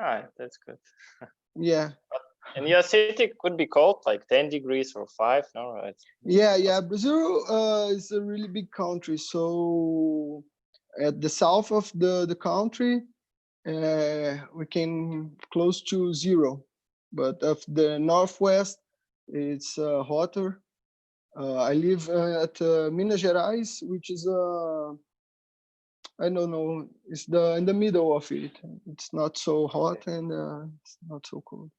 Ah, that's good. Yeah. And your city could be cold, like 10 degrees or 5, no? It's Yeah. Brazil is a really big country. So at the south of the country, we came close to zero, but of the northwest, it's hotter. I live at Minas Gerais, which is I don't know, it's the in the middle of it. It's not so hot and it's not so cold.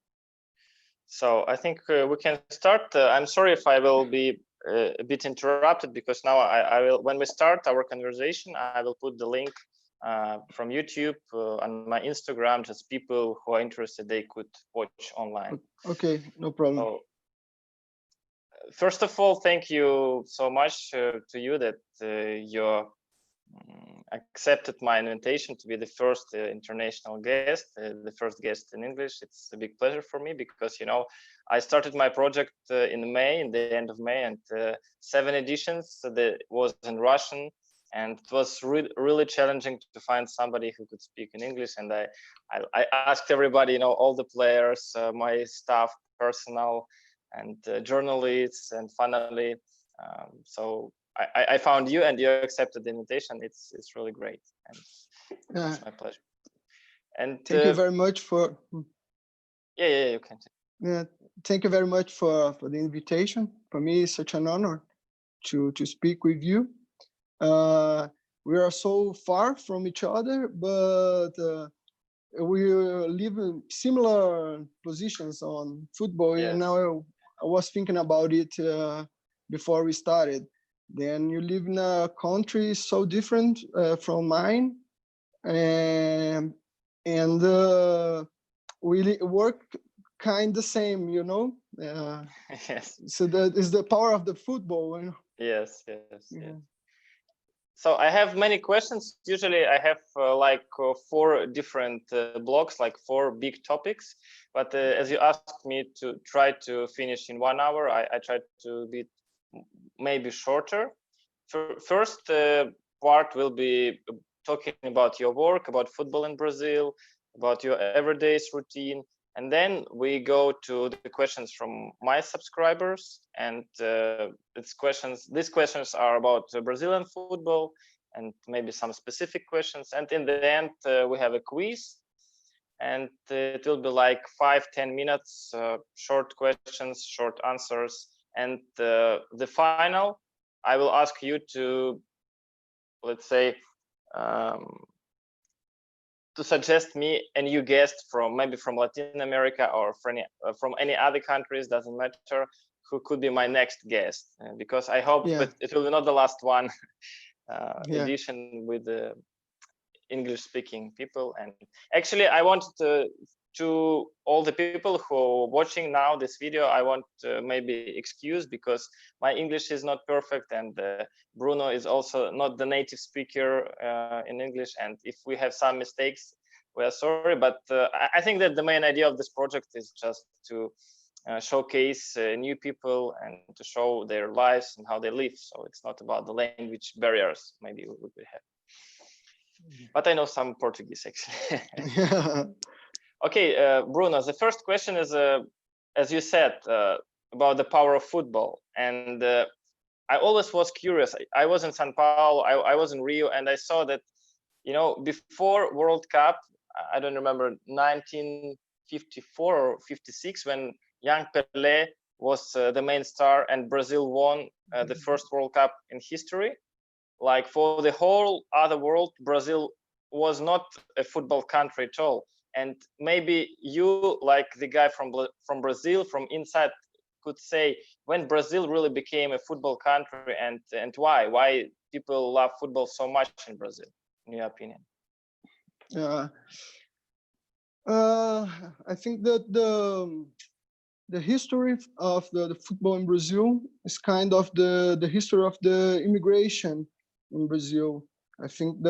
So I think we can start. I'm sorry if I will be a bit interrupted because now I will, when we start our conversation, I will put the link from YouTube on my Instagram. Just people who are interested, they could watch online. Okay, no problem. So, first of all, thank you so much to you that you accepted my invitation to be the first international guest, the first guest in English. It's a big pleasure for me because, you know, I started my project in May, in the end of May, and 7 editions that was in Russian. And it was really challenging to find somebody who could speak in English. And I asked everybody, you know, all the players, my staff, personnel, and journalists, and finally, so I found you and you accepted the invitation. It's really great, and it's my pleasure. And thank you very much for. Yeah, you can. Yeah, thank you very much for the invitation. For me, it's such an honor to speak with you. We are so far from each other, but we live in similar positions on football. Yes. And now I was thinking about it before we started. Then you live in a country so different from mine, and we work kind the same, you know. Yes. So that is the power of the football. You know? Yes. So I have many questions. Usually I have 4 different blocks, like 4 big topics. But as you asked me to try to finish in 1 hour, I tried to be maybe shorter. First part will be talking about your work, about football in Brazil, about your everyday routine. And then we go to the questions from my subscribers, and these questions are about Brazilian football and maybe some specific questions. And in the end, we have a quiz, and it will be like 5-10 minutes, short questions, short answers. And the final, I will ask you to, let's say, to suggest me a new guest from maybe from Latin America or from any other countries, doesn't matter, who could be my next guest, because I hope that it will be not the last one edition with the English speaking people. And actually I wanted to all the people who are watching now this video, I want maybe excuse because my English is not perfect, and Bruno is also not the native speaker in English, and if we have some mistakes, we are sorry. But I think that the main idea of this project is just to showcase new people and to show their lives and how they live. So it's not about the language barriers maybe we would have. But I know some Portuguese actually. Okay, Bruno, the first question is, as you said, about the power of football. And I always was curious. I was in Sao Paulo, I was in Rio, and I saw that, you know, before World Cup, I don't remember, 1954 or 56, when young Pelé was the main star and Brazil won the first World Cup in history. Like for the whole other world, Brazil was not a football country at all. And maybe you, like the guy from Brazil, from inside, could say when Brazil really became a football country, and why people love football so much in Brazil, in your opinion? I think that the history of the football in Brazil is kind of the history of the immigration in Brazil. I think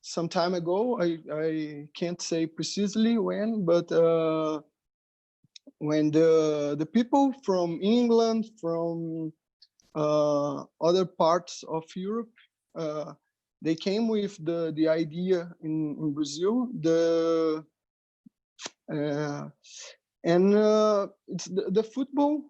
some time ago, I can't say precisely when, but when the people from England, from other parts of Europe, they came with the idea in Brazil. It's the football,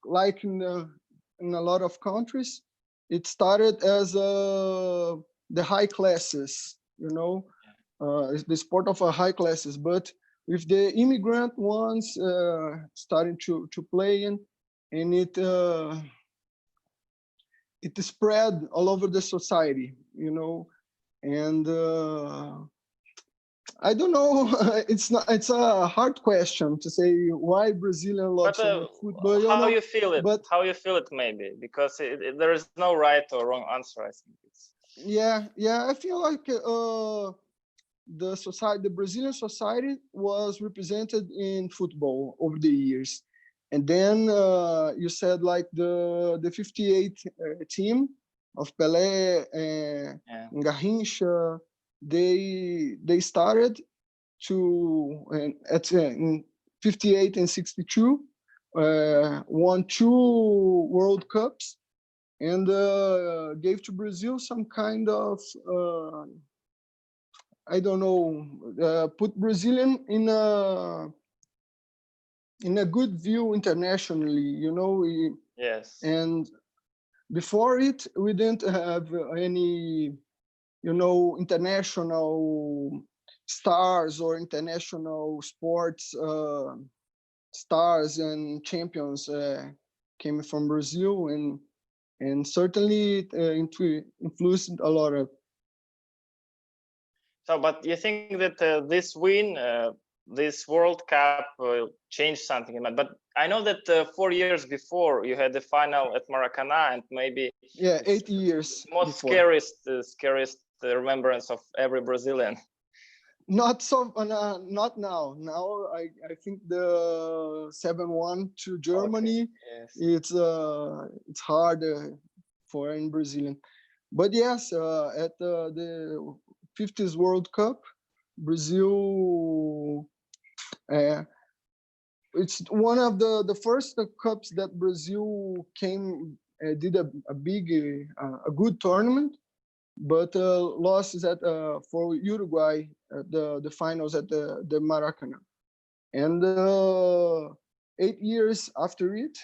like in a lot of countries, it started as the high classes, it's the sport of high classes. But with the immigrant ones starting to play and it spread all over the society, and I don't know. It's a hard question to say why Brazilian love so much football. How you feel it? But how you feel it, maybe, because there is no right or wrong answer. I think it's. Yeah. I feel like the Brazilian society was represented in football over the years, and then you said like the 58 team of Pelé and Garrincha. They started to in 58 and 62 won 2 World Cups and gave to Brazil some kind of I don't know, put Brazilian in a good view internationally, Yes. And before it, we didn't have any international stars or international sports stars and champions came from Brazil, and certainly it influenced a lot of. So, but you think that this win, this World Cup, will change something in that? But I know that 4 years before you had the final at Maracanã, and maybe 8 years. Most before. scariest remembrance of every Brazilian. Not not now. Now I think the 7-1 to Germany. Okay. Yes. It's hard for any Brazilian, but yes, at the 50th World Cup, Brazil. It's one of the first cups that Brazil did a big a good tournament, but losses for Uruguay at the finals at the Maracanã. And 8 years after it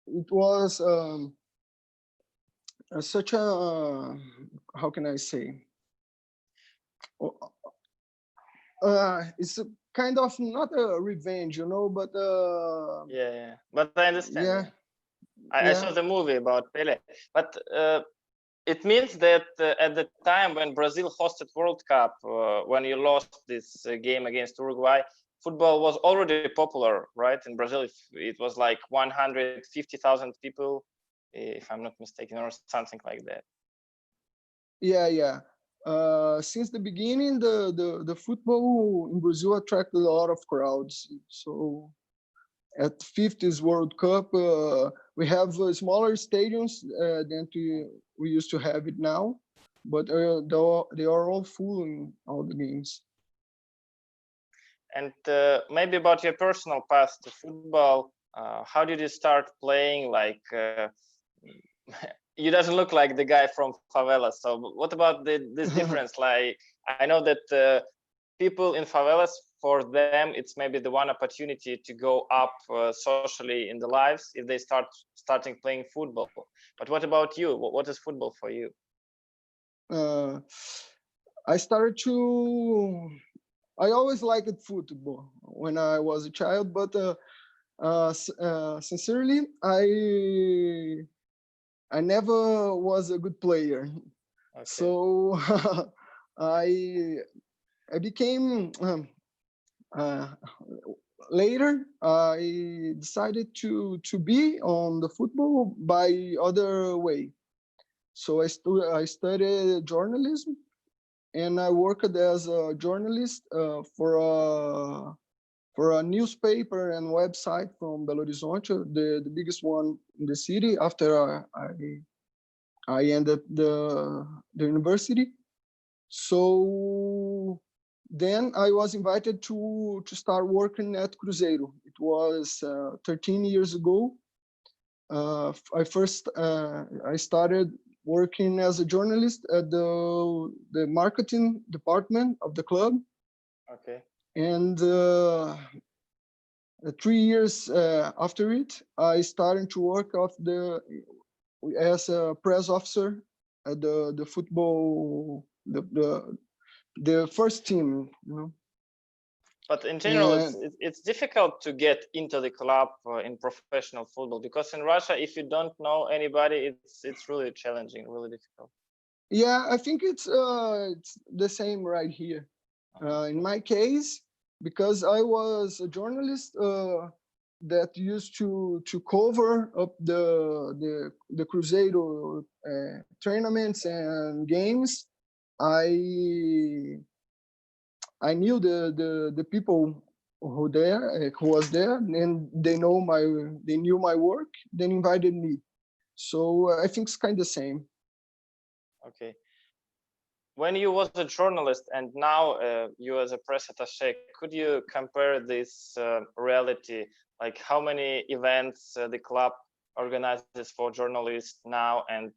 was such a how can I say? It's a kind of not a revenge, but yeah. But I understand. Yeah. I saw the movie about Pelé, but it means that at the time when Brazil hosted World Cup, when you lost this game against Uruguay, football was already popular, right? In Brazil, it was like 150,000 people, if I'm not mistaken, or something like that. Yeah. Since the beginning, the football in Brazil attracted a lot of crowds. So at 50th World Cup, we have smaller stadiums than we used to have it now, but they are all full in all the games. And maybe about your personal path to football, how did you start playing? Like, you doesn't look like the guy from favelas. So what about this difference? Like, I know that people in favelas, for them, it's maybe the one opportunity to go up socially in the lives if they starting playing football. But what about you? What is football for you? I started to. I always liked football when I was a child, but sincerely, I never was a good player. Okay. So I became later. I decided to be on the football by other way. So I studied journalism, and I worked as a journalist for a newspaper and website from Belo Horizonte, the biggest one in the city. After I ended the university, so then I was invited to start working at Cruzeiro. It was 13 years ago. I started working as a journalist at the marketing department of the club. Okay. And 3 years after it, I started to work as a press officer at the football, the first team, you know. But in general, it's difficult to get into the club in professional football, because in Russia, if you don't know anybody, it's really challenging, really difficult. Yeah, I think it's the same right here. In my case, because I was a journalist that used to cover up the Cruzeiro tournaments and games, I knew the people who was there, and they knew my work. They invited me, so I think it's kind of the same. Okay. When you was a journalist and now you as a press attaché, could you compare this reality? Like how many events the club organizes for journalists now, and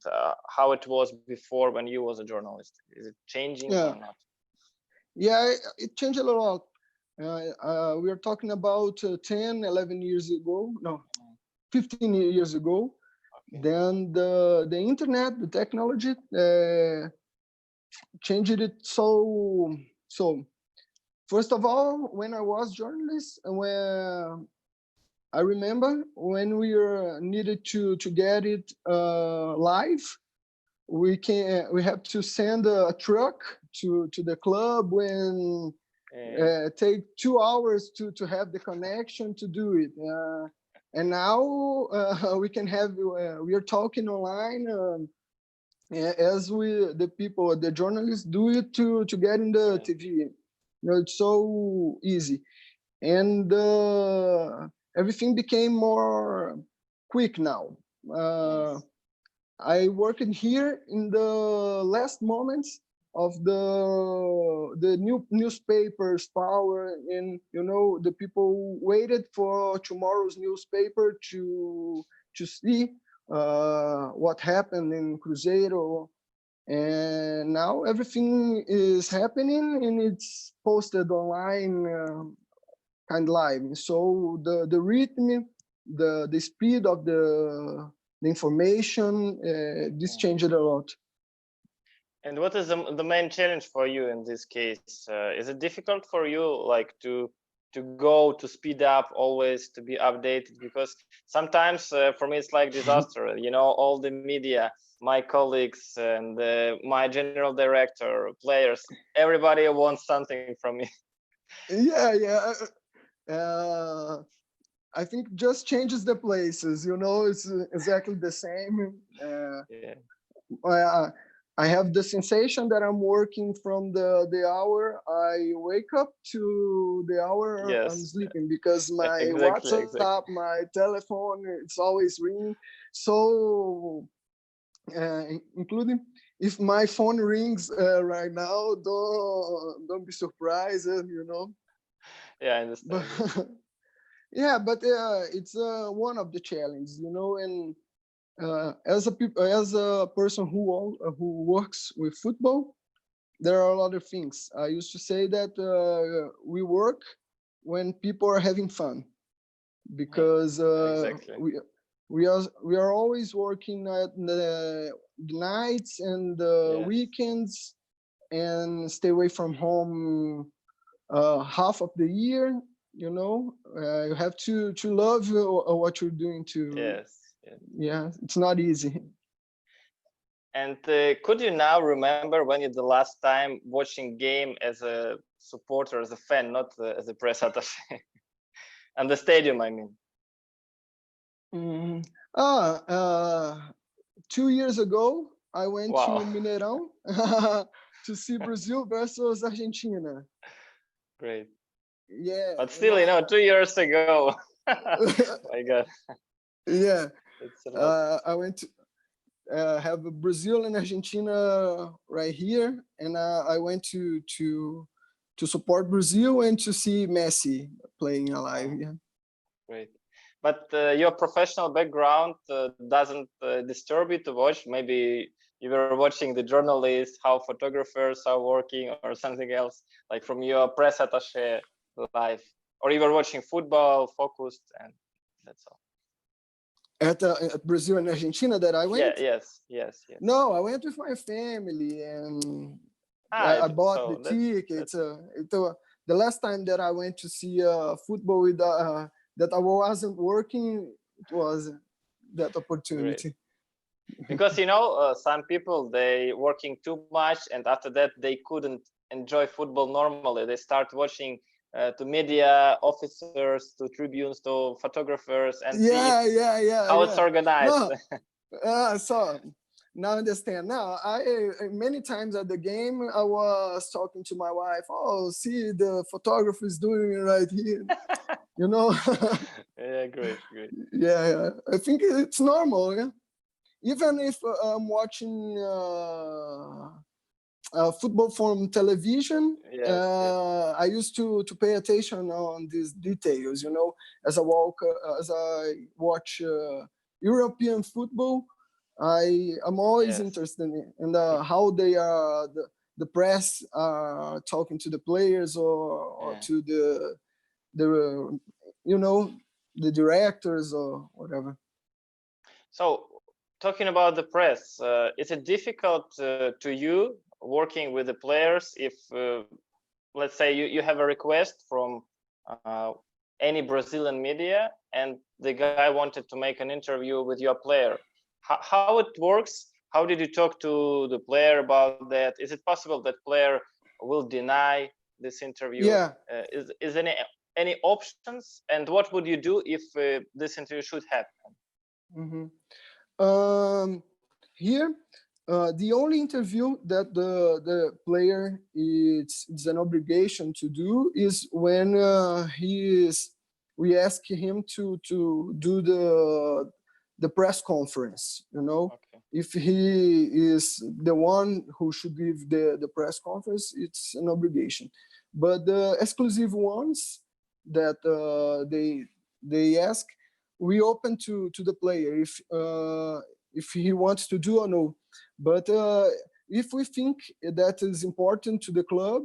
how it was before when you was a journalist? Is it changing or not? Yeah, it changed a lot. We are talking about 10, 11 years ago, no, 15 years ago. Okay. Then the internet, the technology changed it so. First of all, when I was journalist, I remember when we needed to get it live, we have to send a truck to the club, when take 2 hours to have the connection to do it. And now we can have we are talking online as the journalists do it to get in the TV. You know, it's so easy, and everything became more quick now. I worked here in the last moments of the new newspapers power, and you know, the people waited for tomorrow's newspaper to see what happened in Cruzeiro, and now everything is happening and it's posted online kind of live. So the rhythm, the speed of the information, this changed a lot. And what is the main challenge for you in this case? Is it difficult for you, like to go to speed up, always to be updated? Because sometimes for me it's like disaster. You know, all the media, my colleagues, and my general director, players, everybody wants something from me. Yeah. I think just changes the places, you know, it's exactly the same. I have the sensation that I'm working from the hour I wake up to the hour I'm sleeping, because my WhatsApp, my telephone, it's always ringing. So, including if my phone rings right now, don't be surprised, you know. Yeah, I understand. Yeah, but it's one of the challenges, you know, and as a person who works with football, there are a lot of things. I used to say that we work when people are having fun, because we are always working at the nights and the weekends, and stay away from home half of the year. You know, you have to love what you're doing to. Yeah, it's not easy. And could you now remember when you the last time watching game as a supporter, as a fan, not as a press attaché? And the stadium, I mean. 2 years ago, I went to Mineirão to see Brazil versus Argentina. Great. Yeah. But still, you know, 2 years ago. My God. Yeah. I went to have Brazil and Argentina right here, and I went to support Brazil and to see Messi playing live. Yeah. Great. But your professional background doesn't disturb you to watch? Maybe you were watching the journalists, how photographers are working, or something else, like from your press attaché life, or you were watching football focused, and that's all. At Brazil and Argentina that I went? Yeah, yes. No, I went with my family, and I bought the tickets. The last time that I went to see football with that I wasn't working, it was that opportunity. Great. Because some people, they working too much, and after that they couldn't enjoy football normally. They start watching to media officers, to tribunes, to photographers, and see how it's organized. No, so now I understand. Now I many times at the game I was talking to my wife. Oh, see, the photographer is doing it right here. Yeah, great. Yeah, I think it's normal. Yeah, even if I'm watching football from television, I used to pay attention on these details. As I watch European football, I'm always interested in how they are, the press are talking to the players or to the the directors or whatever. So, talking about the press, is it difficult to you working with the players if, let's say, you have a request from any Brazilian media and the guy wanted to make an interview with your player? How it works? How did you talk to the player about that? Is it possible that player will deny this interview? Yeah. Is any options? And what would you do if this interview should happen? Here, the only interview that the player it's an obligation to do is when we ask him to do the press conference. If he is the one who should give the press conference, it's an obligation. But the exclusive ones that they ask, we open to the player if he wants to do or no. But if we think that is important to the club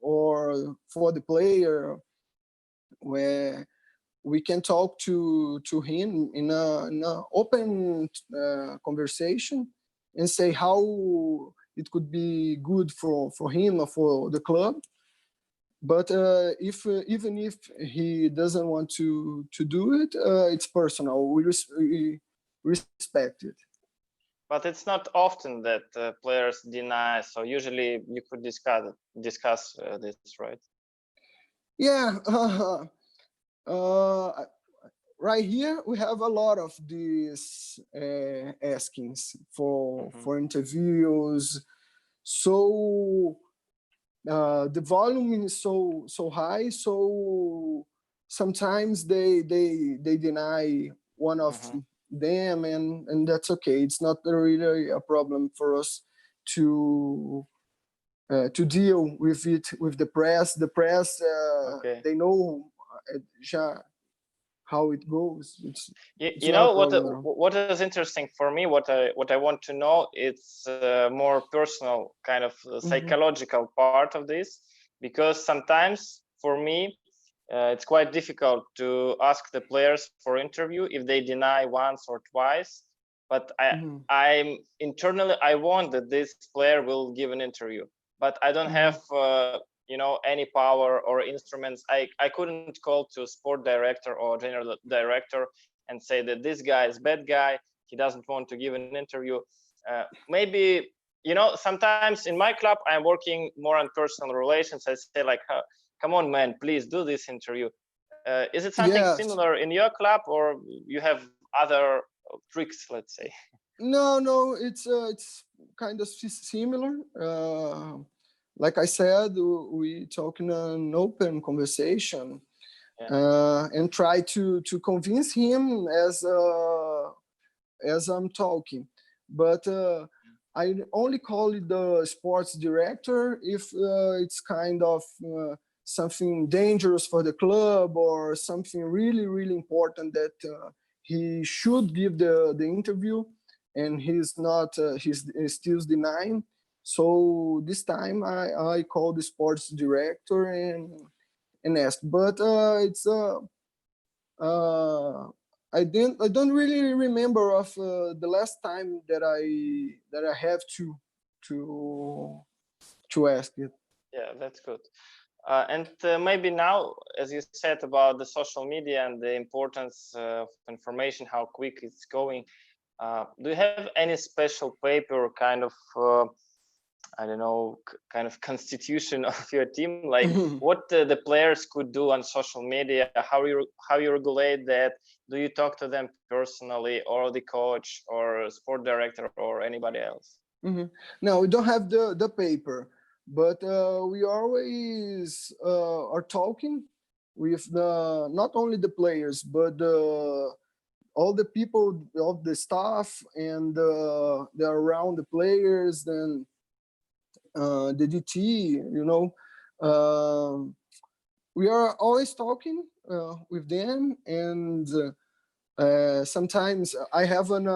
or for the player, where we can talk to him in a open conversation and say how it could be good for him or for the club. But even if he doesn't want to do it, it's personal. We respect it. But it's not often that players deny. So usually you could discuss this, right? Yeah. Right here we have a lot of these askings for interviews. So the volume is so high. So sometimes they deny one of them, and that's okay. It's not really a problem for us to deal with it with the press. The press, they know how it goes. It's you know what is interesting for me, what I want to know, it's more personal kind of psychological part of this, because sometimes for me it's quite difficult to ask the players for interview if they deny once or twice, but I'm internally I want that this player will give an interview, but I don't have any power or instruments. I couldn't call to sport director or general director and say that this guy is bad guy, he doesn't want to give an interview. Maybe sometimes in my club I'm working more on personal relations. I say like, come on man, please do this interview. Is it something similar in your club, or you have other tricks, let's say? No, it's kind of similar. Like I said, we talk in an open conversation and try to convince him as I'm talking. But I only call it the sports director if it's kind of something dangerous for the club or something really, really important that he should give the interview. and he's not. He's still denying. So this time I called the sports director and asked, but it's I don't really remember of the last time that I have to ask it. Yeah, that's good. And maybe now, as you said about the social media and the importance of information, how quick it's going, do you have any special paper, kind of, I don't know, kind of constitution of your team, like what the players could do on social media, how you regulate that? Do you talk to them personally, or the coach, or sport director, or anybody else? No, we don't have the paper, but we always are talking with the not only the players, but all the people of the staff and the around the players, then the DT, you know. We are always talking with them, and sometimes I have an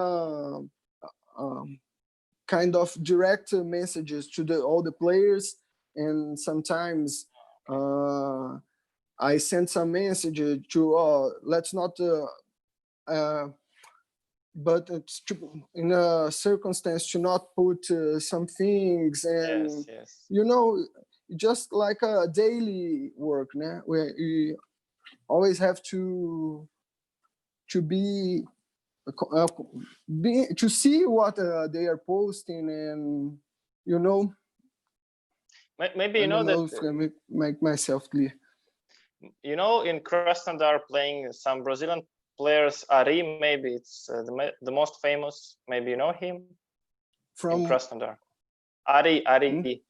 kind of direct messages to all the players, and sometimes I send some message to let's not but it's in a circumstance to not put some things, and yes. you know, just like a daily work, né? Where you always have to be to see what they are posting, and you know, Maybe you know know that if I make myself clear. You know, in Krasnodar playing some Brazilian players, Ari, maybe it's the most famous. Maybe you know him From in Krasnodar. Ari. Ari?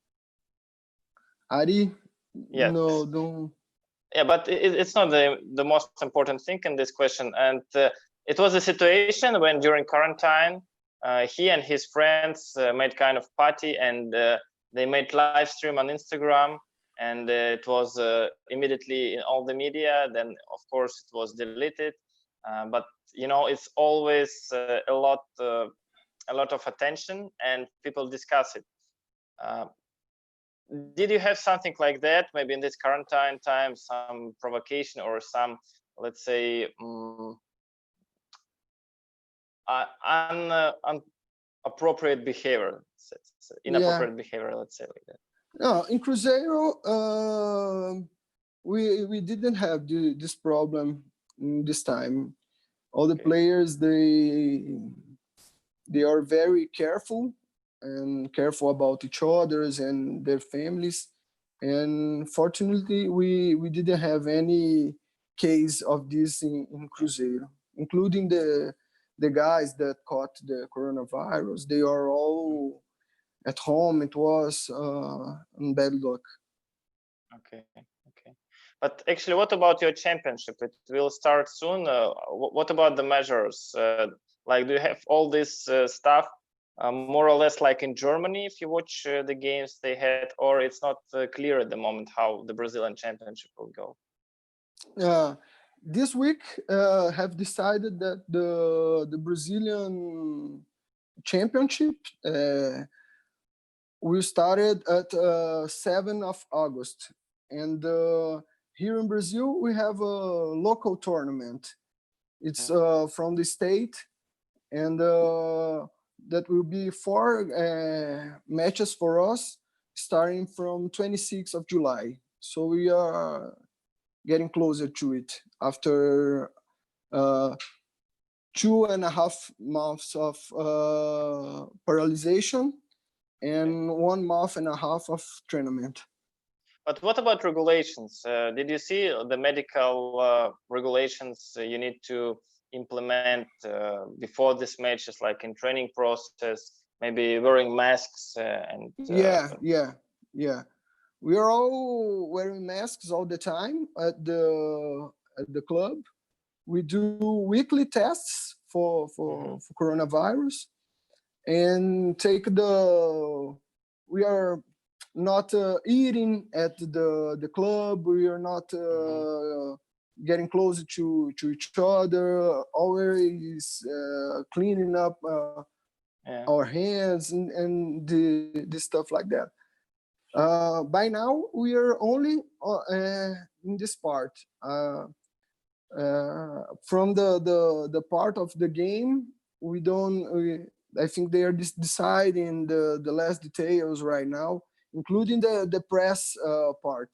Yes. No, don't. Yeah, but it's not the most important thing in this question. And it was a situation when during quarantine, he and his friends made kind of party, and they made live stream on Instagram, and it was immediately in all the media. Then of course it was deleted, but you know, it's always a lot of attention, and people discuss it. Did you have something like that, maybe in this quarantine time, some provocation or some, let's say, inappropriate behavior, behavior, let's say, like that? No, in Cruzeiro, we didn't have this problem this time. All the players, they are very careful about each others and their families, and fortunately we didn't have any case of this in Cruzeiro, including the guys that caught the coronavirus. They are all at home. It was bad luck. Okay. But actually, what about your championship? It will start soon. What about the measures? Like, do you have all this stuff more or less like in Germany, if you watch the games they had, or it's not clear at the moment how the Brazilian championship will go? This week have decided that the Brazilian championship we started at 7th of August, and here in Brazil we have a local tournament. It's from the state, and that will be 4 matches for us, starting from 26th of July. So we are getting closer to it after 2.5 months of paralyzation and 1.5 months of tournament. But what about regulations? Did you see the medical regulations you need to implement before this matches, like in training process, maybe wearing masks and yeah. We are all wearing masks all the time at the club. We do weekly tests for coronavirus, and we are not eating at the club. We are not getting closer to each other. Always cleaning up our hands and the stuff like that. By now we are only in this part. From the part of the game, I think they are deciding the last details right now, including the press part.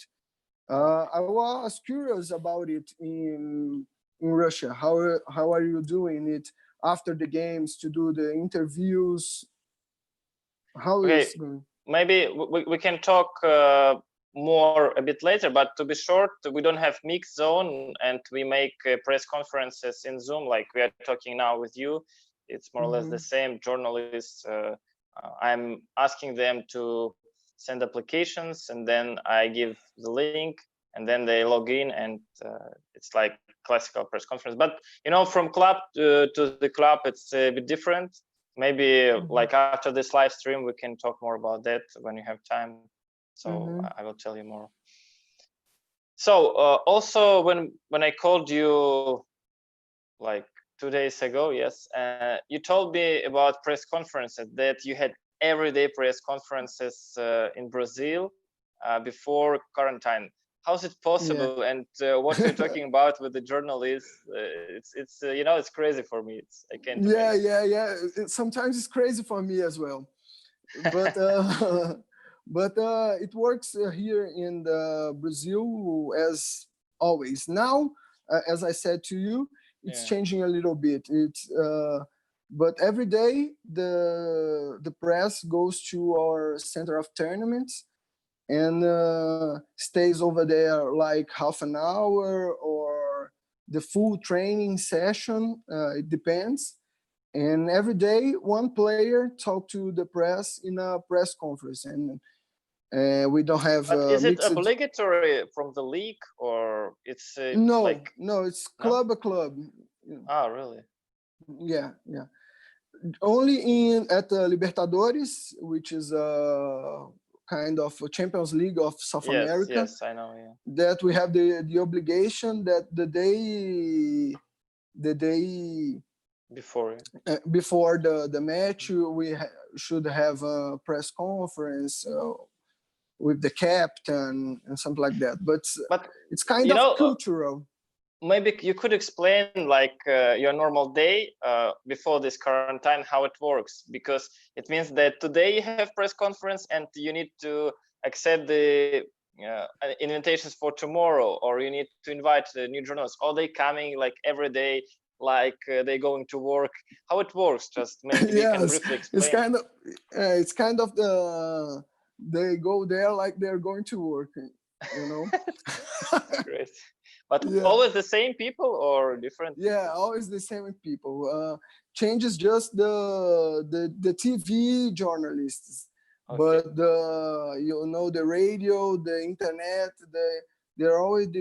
I was curious about it in Russia. How are you doing it after the games to do the interviews? How is it going? Maybe we can talk more a bit later, but to be short, we don't have mixed zone and we make press conferences in Zoom like we are talking now with you. It's more or less the same. Journalists, I'm asking them to send applications and then I give the link and then they log in and it's like classical press conference. But you know, from club to the club, it's a bit different. Maybe like after this live stream, we can talk more about that when you have time. So I will tell you more. So also when I called you like 2 days ago, yes, you told me about press conferences, that you had everyday press conferences in Brazil before quarantine. How's it possible? Yeah. And what you're talking about with the journalists, it's you know, it's crazy for me. I can't imagine. Yeah. Sometimes it's crazy for me as well, but but it works here in Brazil as always. Now, as I said to you, it's changing a little bit. It's but every day the press goes to our center of tournaments and stays over there like half an hour or the full training session. It depends. And every day, one player talk to the press in a press conference, and we don't have. But is it obligatory from the league, or it's no? Like... No, it's club a club. Oh, really? Yeah. Only at Libertadores, which is kind of a Champions League of South America. Yes, I know. Yeah. That we have the obligation that the day before the match, we should have a press conference with the captain and something like that. But it's kind of cultural. Maybe you could explain like your normal day before this quarantine, how it works, because it means that today you have press conference and you need to accept the invitations for tomorrow, or you need to invite the new journalists. Are they coming like every day, like they going to work? How it works? Just maybe you can briefly explain. It's kind of they go there like they're going to work, you know. Great. But always the same people or different? Yeah, always the same people. Changes just the TV journalists, but the radio, the internet, they're always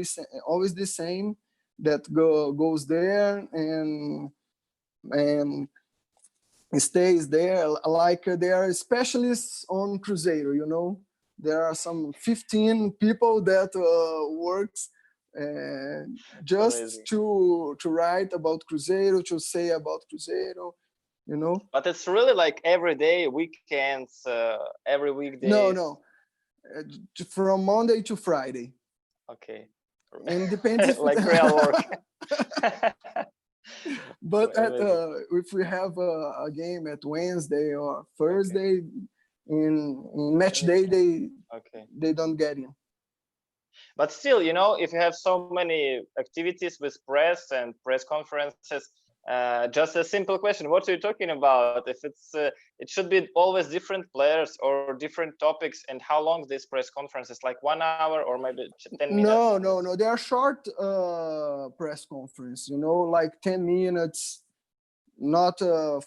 the same. That goes there and stays there. Like they are specialists on Cruzeiro. You know, there are some 15 people that works. Just amazing. to write about Cruzeiro, to say about Cruzeiro, you know. But it's really like every day, weekends, every weekday. No, from Monday to Friday. Okay. And depends if like real work. But if we have a game at Wednesday or Thursday, in match day, they don't get in. But still, you know, if you have so many activities with press and press conferences, just a simple question: what are you talking about? If it should be always different players or different topics, and how long this press conference is? Like 1 hour or maybe 10 minutes? No. They are short press conference. You know, like 10 minutes, not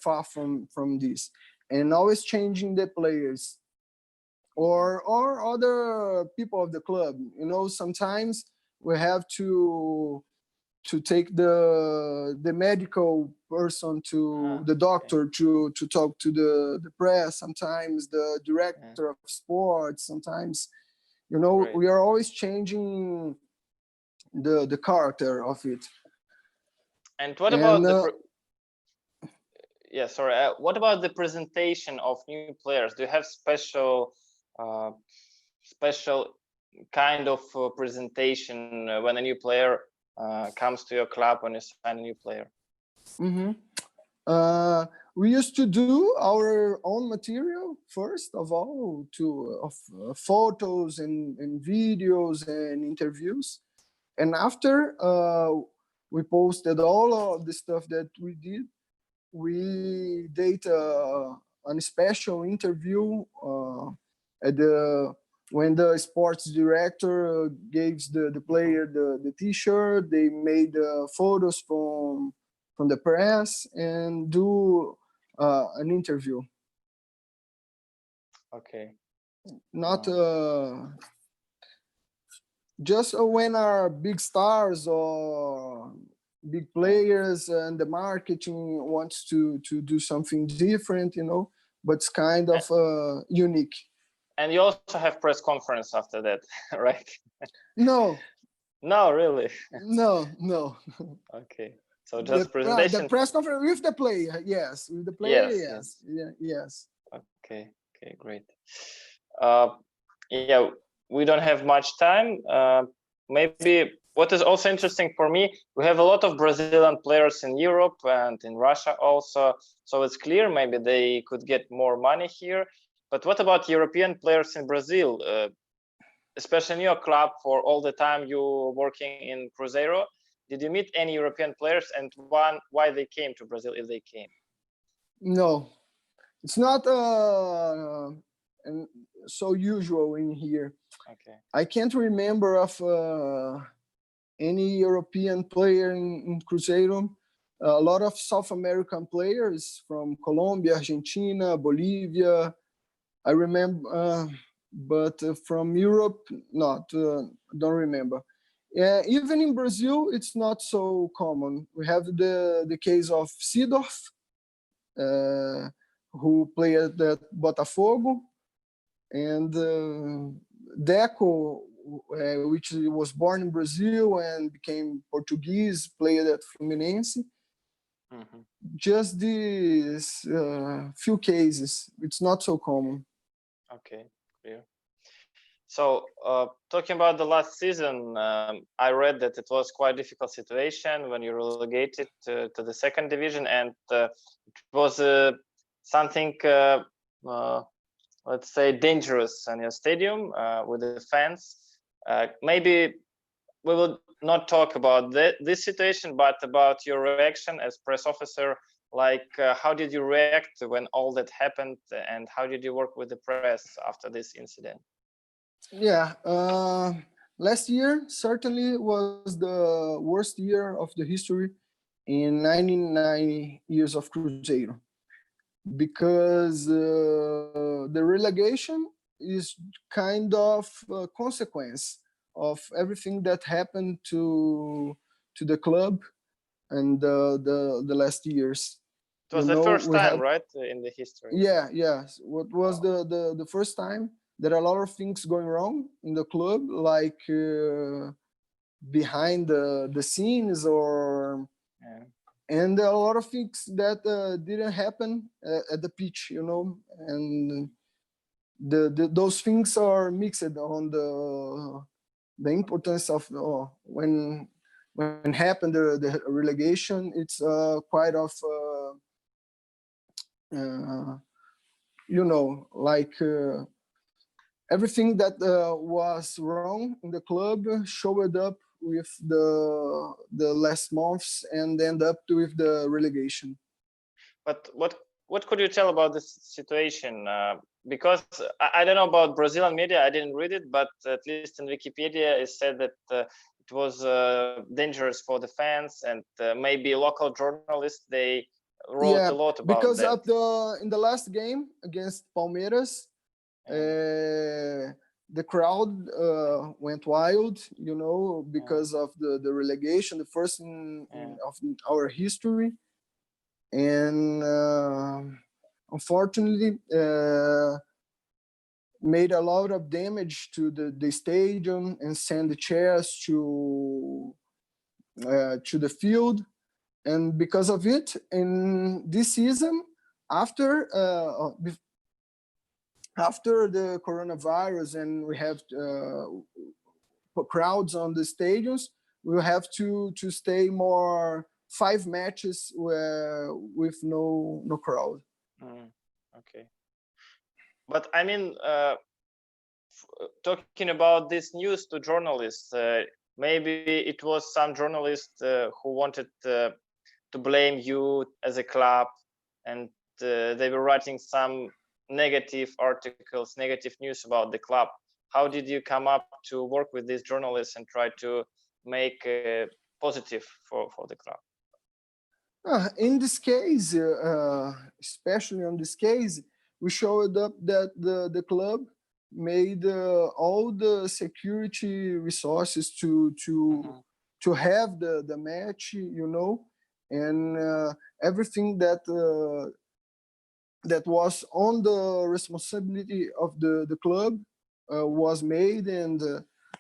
far from this, and always changing the players. Or other people of the club, you know. Sometimes we have to take the medical person to the doctor to talk to the press. Sometimes the director of sports. Sometimes, you know, we are always changing the character of it. And what about Yeah, sorry. What about the presentation of new players? Do you have special kind of presentation when a new player comes to your club, when you sign a new player? Mm-hmm. We used to do our own material first of all, of photos and videos and interviews, and after we posted all of the stuff that we did. We did a special interview at the when the sports director gave the player the t-shirt. They made photos from the press and do an interview. Okay. Not just when our big stars or big players and the marketing wants to do something different, but it's kind of unique. And you also have press conference after that, right? No. No, really? No. Okay. So just presentation. The press conference with the player, yes. With the player, yes. Yeah, yes. Okay, great. Yeah, we don't have much time. Maybe what is also interesting for me, we have a lot of Brazilian players in Europe and in Russia also. So it's clear maybe they could get more money here. But what about European players in Brazil, especially in your club for all the time you working in Cruzeiro? Did you meet any European players, and why they came to Brazil if they came? No, it's not so usual in here. Okay. I can't remember of any European player in Cruzeiro. A lot of South American players from Colombia, Argentina, Bolivia. I remember, but from Europe, not. Don't remember. Even in Brazil, it's not so common. We have the case of Seedorf, who played at Botafogo, and Deco, which was born in Brazil and became Portuguese, played at Fluminense. Mm-hmm. Just these few cases. It's not so common. Okay, clear. So talking about the last season, I read that it was quite a difficult situation when you relegated to the second division, and it was something, let's say, dangerous in your stadium with the fans. Maybe we will not talk about this situation, but about your reaction as press officer. Like, how did you react when all that happened, and how did you work with the press after this incident? Yeah, last year certainly was the worst year of the history in 99 years of Cruzeiro, because the relegation is kind of a consequence of everything that happened to the club and the last years. It was the first time, right, in the history? Yeah. What was the first time? There are a lot of things going wrong in the club, like behind the scenes, and a lot of things that didn't happen at the pitch, and those things are mixed on the importance of when happened the relegation. It's quite of like everything that was wrong in the club showed up with the last months and end up with the relegation. But what could you tell about this situation? Because I don't know about Brazilian media, I didn't read it, but at least in Wikipedia it said that it was dangerous for the fans, and maybe local journalists, they wrote a lot about because that. In the last game against Palmeiras, the crowd went wild, because of the relegation, the first of our history, and unfortunately made a lot of damage to the stadium and sent the chairs to the field. And because of it, in this season, after after the coronavirus and we have crowds on the stadiums, we'll have to stay more 5 matches with no crowd. Okay. But I mean, talking about this news to journalists, maybe it was some journalists who wanted to blame you as a club, and they were writing some negative articles, negative news about the club. How did you come up to work with these journalists and try to make positive for the club? In this case, especially on this case, we showed up that the club made all the security resources to have the match, you know, and everything that that was on the responsibility of the club was made, and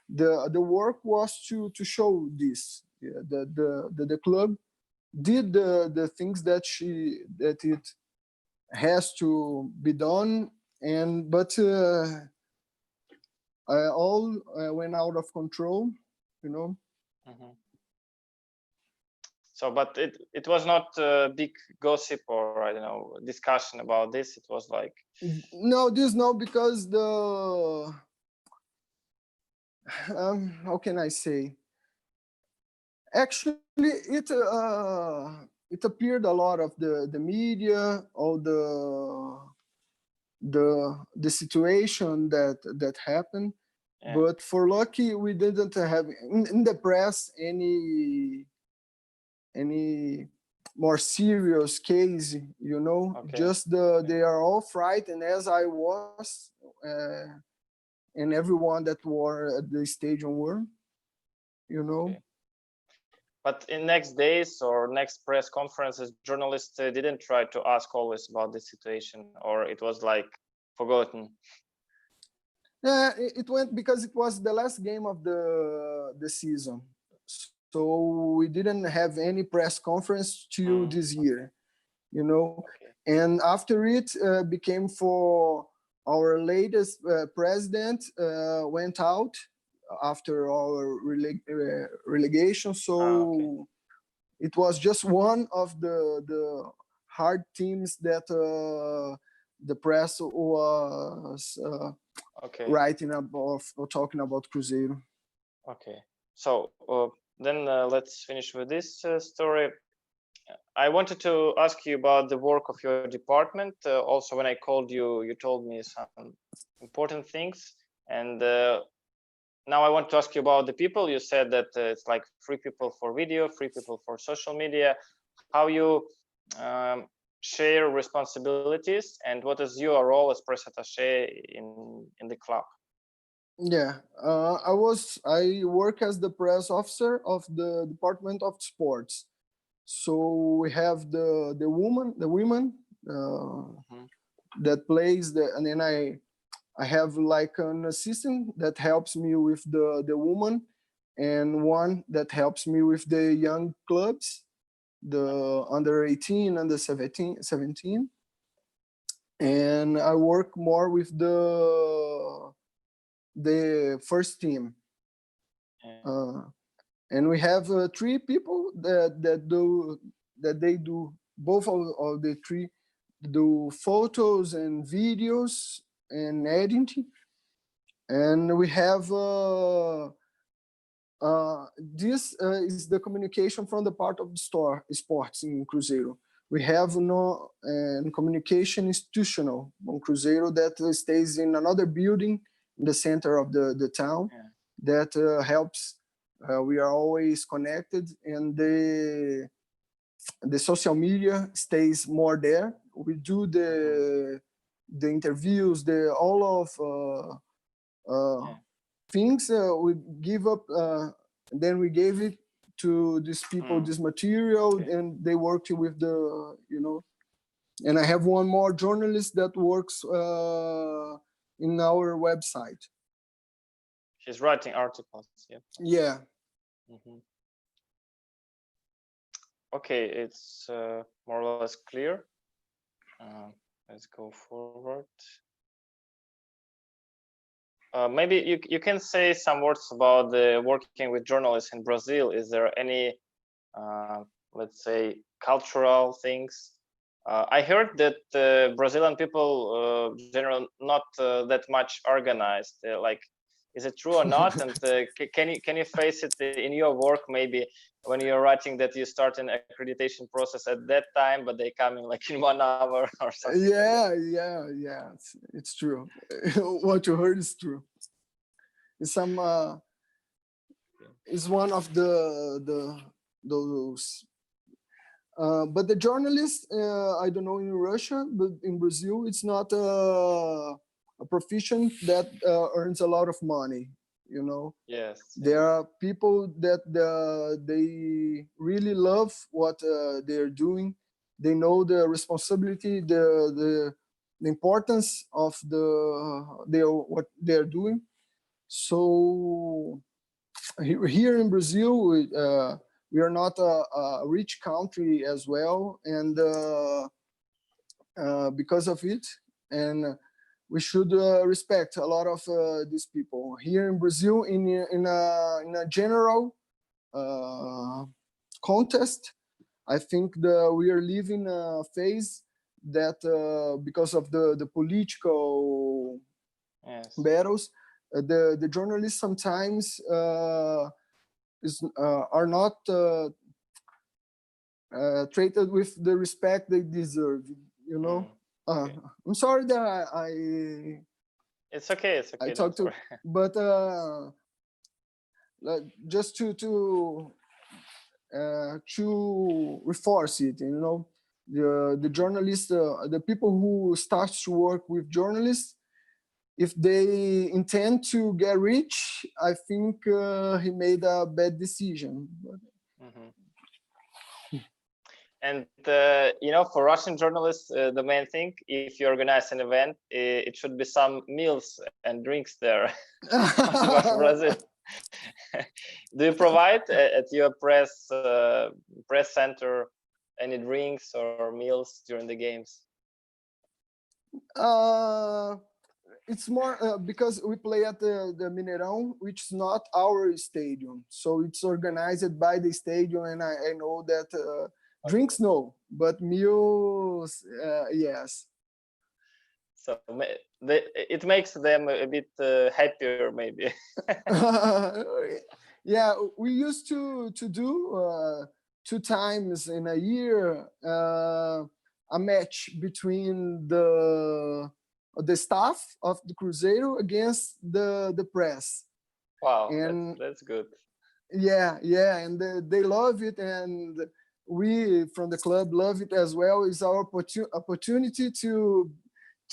the work was to show this. Yeah, the club did the things that it has to be done, and but all went out of control, you know. So, but it was not a big gossip or I don't know discussion about this. It was like no, because the how can I say? Actually, it appeared a lot of the media, all the situation that happened. Yeah. But for lucky, we didn't have in the press any more serious case, you know. Okay. Just they are all frightened, as I was, and everyone that were at the stadium were, you know. Okay. But in next days or next press conferences, journalists didn't try to ask always about the situation, or it was like forgotten. Yeah, it went because it was the last game of the season, so we didn't have any press conference till this year, you know. Okay. And after it became for our latest president went out after our relegation, so okay. It was just one of the hard teams that the press was okay. Writing about or talking about Cruzeiro. Okay, so then let's finish with this story. I wanted to ask you about the work of your department. Also, when I called you, you told me some important things, and now I want to ask you about the people. You said that it's like 3 people for video, 3 people for social media. How you share responsibilities, and what is your role as press attaché in the club? Yeah, I work as the press officer of the Department of Sports. So we have the women that plays and then I have like an assistant that helps me with the woman, and one that helps me with the young clubs, the under 18 and the 17. And I work more with the first team. And we have 3 people that they do both of the 3 do photos and videos and editing. And we have this is the communication from the part of the sports in Cruzeiro. We have no communication institutional on Cruzeiro that stays in another building in the center of the town. Yeah. That helps. We are always connected, and the social media stays more there. We do the interviews, all of things. We give up, then we gave it to these people, this material, okay. And they worked with the, you know. And I have one more journalist that works in our website. She's writing articles. Yeah. Yeah. Okay, it's more or less clear. Let's go forward. Maybe you can say some words about working with journalists in Brazil. Is there any, let's say, cultural things? I heard that Brazilian people generally not that much organized. Like, is it true or not? And can you face it in your work, maybe when you're writing that you start an accreditation process at that time, but they come in like in 1 hour or something? Yeah. It's true. What you heard is true. It's is one of those. But the journalist, I don't know in Russia, but in Brazil, it's not a profession that earns a lot of money. You know, Yes. there are people that they really love what they're doing. They know the responsibility, the importance of what they're doing. So here in Brazil, we are not a rich country as well, and because of it, and we should respect a lot of these people here in Brazil. In a general contest, I think we are living a phase that because of the political battles, the journalists sometimes are not treated with the respect they deserve. You know, okay. I'm sorry that I It's okay. It's okay. I talked to, but just to reinforce it, you know, the journalists, the people who start to work with journalists, if they intend to get rich, I think he made a bad decision. And you know, for Russian journalists, the main thing, if you organize an event, it should be some meals and drinks there. Brazil. Do you provide at your press center any drinks or meals during the games? It's more because we play at the Mineirão, which is not our stadium, so it's organized by the stadium, and I know that drinks no, but meals yes. So it makes them a bit happier, maybe. Yeah, we used to do 2 times in a year a match between the staff of the Cruzeiro against the press. Wow, and that's good. Yeah, and they love it, and we from the club love it as well. It's our opportunity to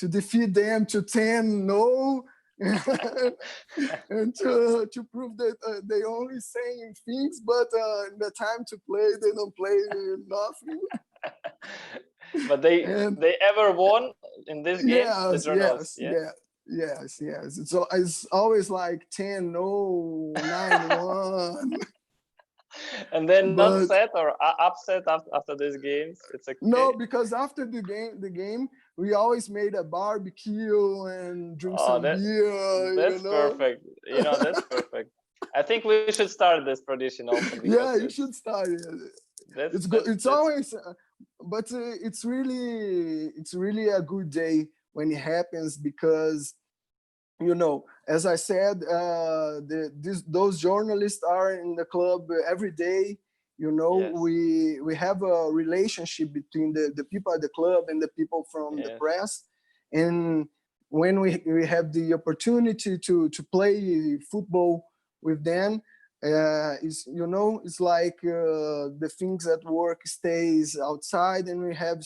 defeat them to 10-0 and to prove that they only saying things, but in the time to play, they don't play nothing. But they ever won in this game? Yes. It's always like 10-0, 9-1. And then not set or upset after these games? It's okay. No, because after the game, we always made a barbecue and drink some beer. That's perfect. You know, that's perfect. I think we should start this tradition also. Yeah, you should start it. It's good. It's always, but it's really a good day when it happens, because, you know, as I said, those journalists are in the club every day. You know, yes. we have a relationship between the people at the club and the people from the press. And when we have the opportunity to play football with them, it's like the things at work stays outside, and we have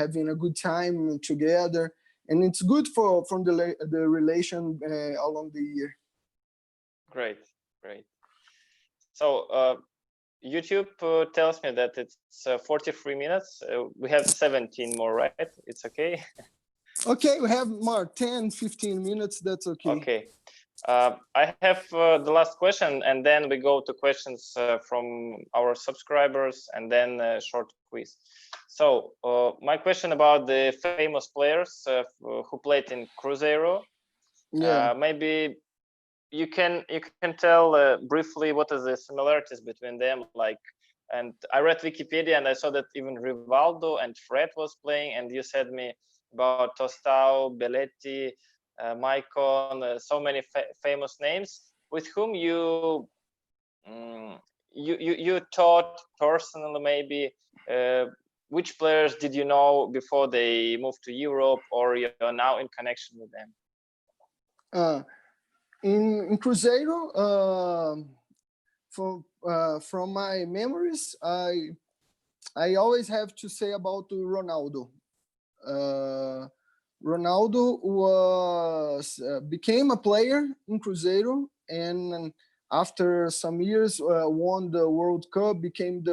having a good time together. And it's good from the relation along the year. Great. So YouTube tells me that it's 43 minutes. We have 17 more, right? It's okay? Okay, we have more 10, 15 minutes. That's okay. Okay. I have the last question, and then we go to questions from our subscribers, and then a short quiz. So my question about the famous players who played in Cruzeiro. Yeah. Maybe you can tell briefly what is the similarities between them, like. And I read Wikipedia and I saw that even Rivaldo and Fred was playing, and you said me about Tostão, Belletti, Maicon, so many famous names with whom you taught personally, maybe. Which players did you know before they moved to Europe, or you're now in connection with them? In Cruzeiro, from my memories, I always have to say about Ronaldo. Ronaldo became a player in Cruzeiro, and after some years won the World Cup, became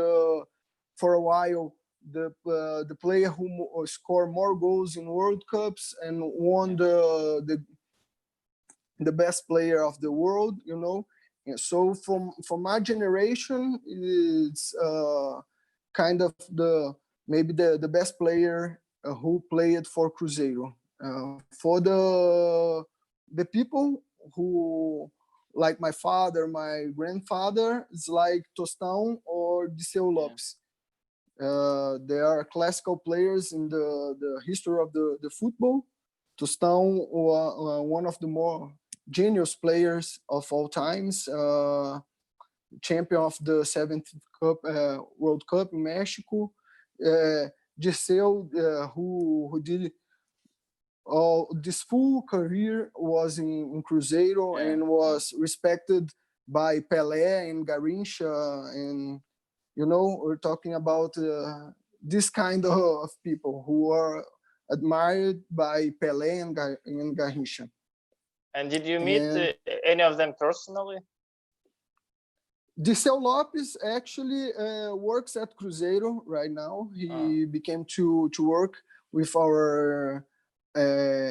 for a while the player who scored more goals in World Cups and won the best player of the world, you know. So from my generation, it's kind of maybe the best player who played for Cruzeiro. For the people who, like my father, my grandfather, it's like Tostão or Diceu Lopes. They are classical players in the history of the football. Tostão, one of the more genius players of all times, champion of the 7th World Cup in Mexico. Diceu, who did this full career was in Cruzeiro and was respected by Pelé and Garrincha, and you know, we're talking about this kind of people who are admired by Pelé and Garrincha. And did you meet any of them personally? Diceu Lopes actually works at Cruzeiro right now. He became to work with our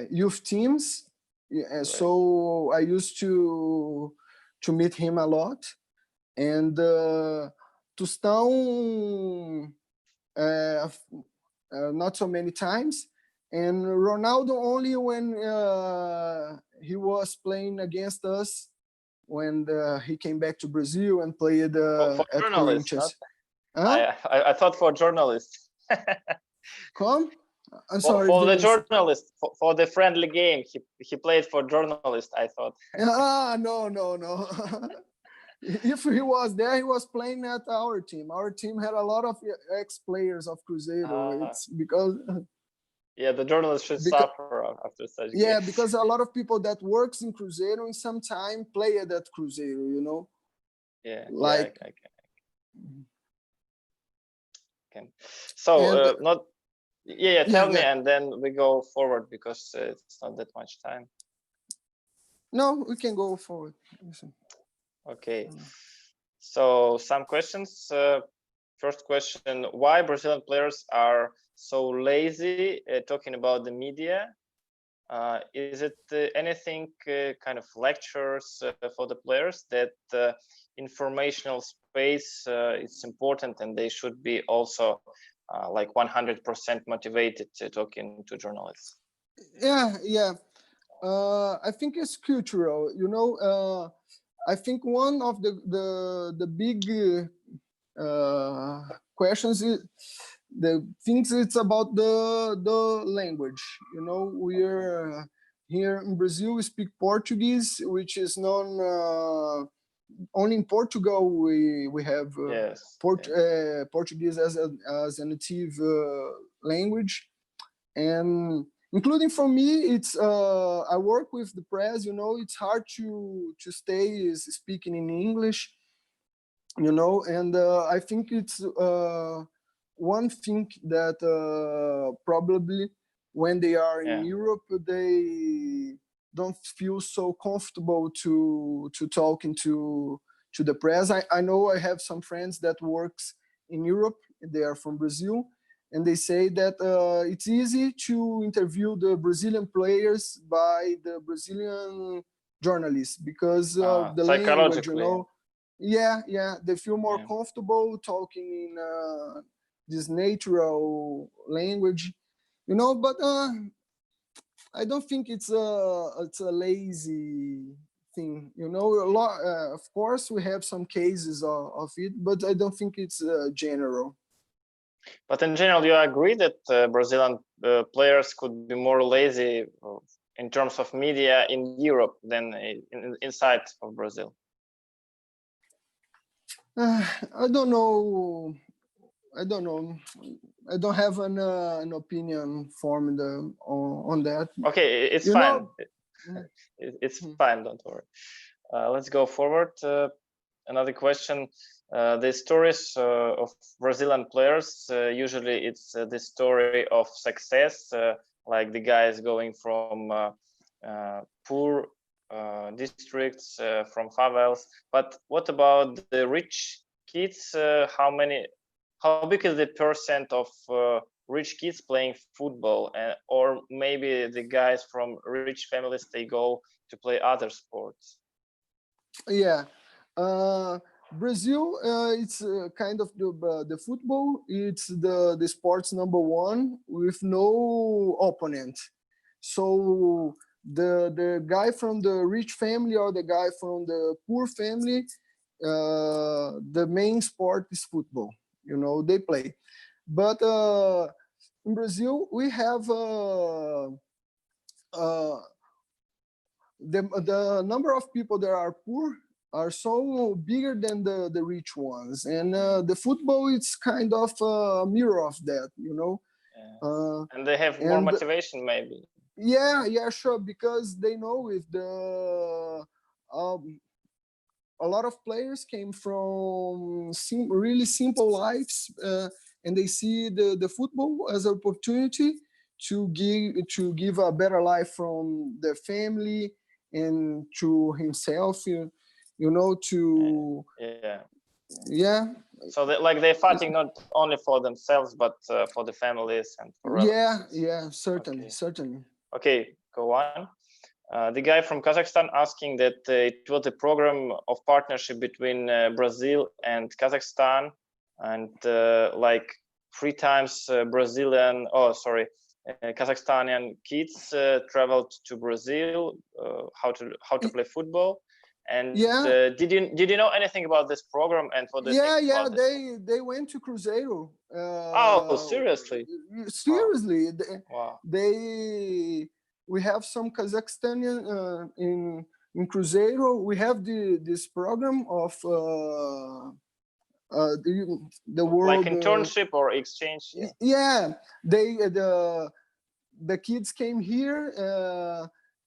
youth teams. Right. So I used to meet him a lot. And Tostão, not so many times. And Ronaldo only when he was playing against us, when he came back to Brazil and played at Corinthians. I thought for journalists. Come? I'm sorry. For the journalist, for the friendly game, he played for journalists, I thought. No. If he was there, he was playing at our team. Our team had a lot of ex-players of Cruzeiro. It's because... Yeah, the journalists should suffer after such games. Yeah, because a lot of people that works in Cruzeiro in some time played at Cruzeiro, you know? Yeah, like... Okay. So, tell me, and then we go forward, because it's not that much time. No, we can go forward. Listen. Okay. So, some questions. First question, why Brazilian players are so lazy talking about the media? Is it anything kind of lectures for the players that informational space is important, and they should be also like 100% motivated to talking to journalists? Yeah. I think it's cultural. You know, I think one of the big questions is the things. It's about the language. You know, we're here in Brazil. We speak Portuguese, which is known only in Portugal. We have Portuguese as a native language, and including for me, it's I work with the press. You know, it's hard to stay speaking in English. You know, and I think it's one thing that probably when they are in Europe, they don't feel so comfortable to talking to the press. I know I have some friends that works in Europe. They are from Brazil, and they say that it's easy to interview the Brazilian players by the Brazilian journalists because of the language, you know. Yeah, they feel more comfortable talking in this natural language, you know. But I don't think it's a lazy thing, you know. A lot, of course, we have some cases of it, but I don't think it's general. But in general, you agree that Brazilian players could be more lazy in terms of media in Europe than inside of Brazil? I don't know. I don't have an opinion formed on that. Okay, it's fine. It's fine. Don't worry. Let's go forward. Another question. The stories of Brazilian players, usually it's the story of success, like the guys going from poor districts, from favelas. But what about the rich kids? How big is the percent of rich kids playing football, or maybe the guys from rich families, they go to play other sports? Yeah. Brazil, it's kind of the football. It's the sports number one with no opponent. So the guy from the rich family or the guy from the poor family, the main sport is football. You know, they play. But in Brazil, we have the number of people that are poor are so bigger than the rich ones, and the football is kind of a mirror of that, you know. And they have more motivation, maybe. Yeah, sure, because they know if a lot of players came from really simple lives, and they see the football as an opportunity to give a better life from their family and to himself, you know, to So they're fighting not only for themselves but for the families and for relatives. Certainly. Okay, go on. The guy from Kazakhstan asking that it was a program of partnership between Brazil and Kazakhstan, and like 3 times Kazakhstanian kids traveled to Brazil, how to play football. And did you know anything about this program, and what do you think about this? They went to Cruzeiro. Seriously? Wow. We have some Kazakhstanian in Cruzeiro. We have this program of the world, like internship or exchange. Yeah, the kids came here,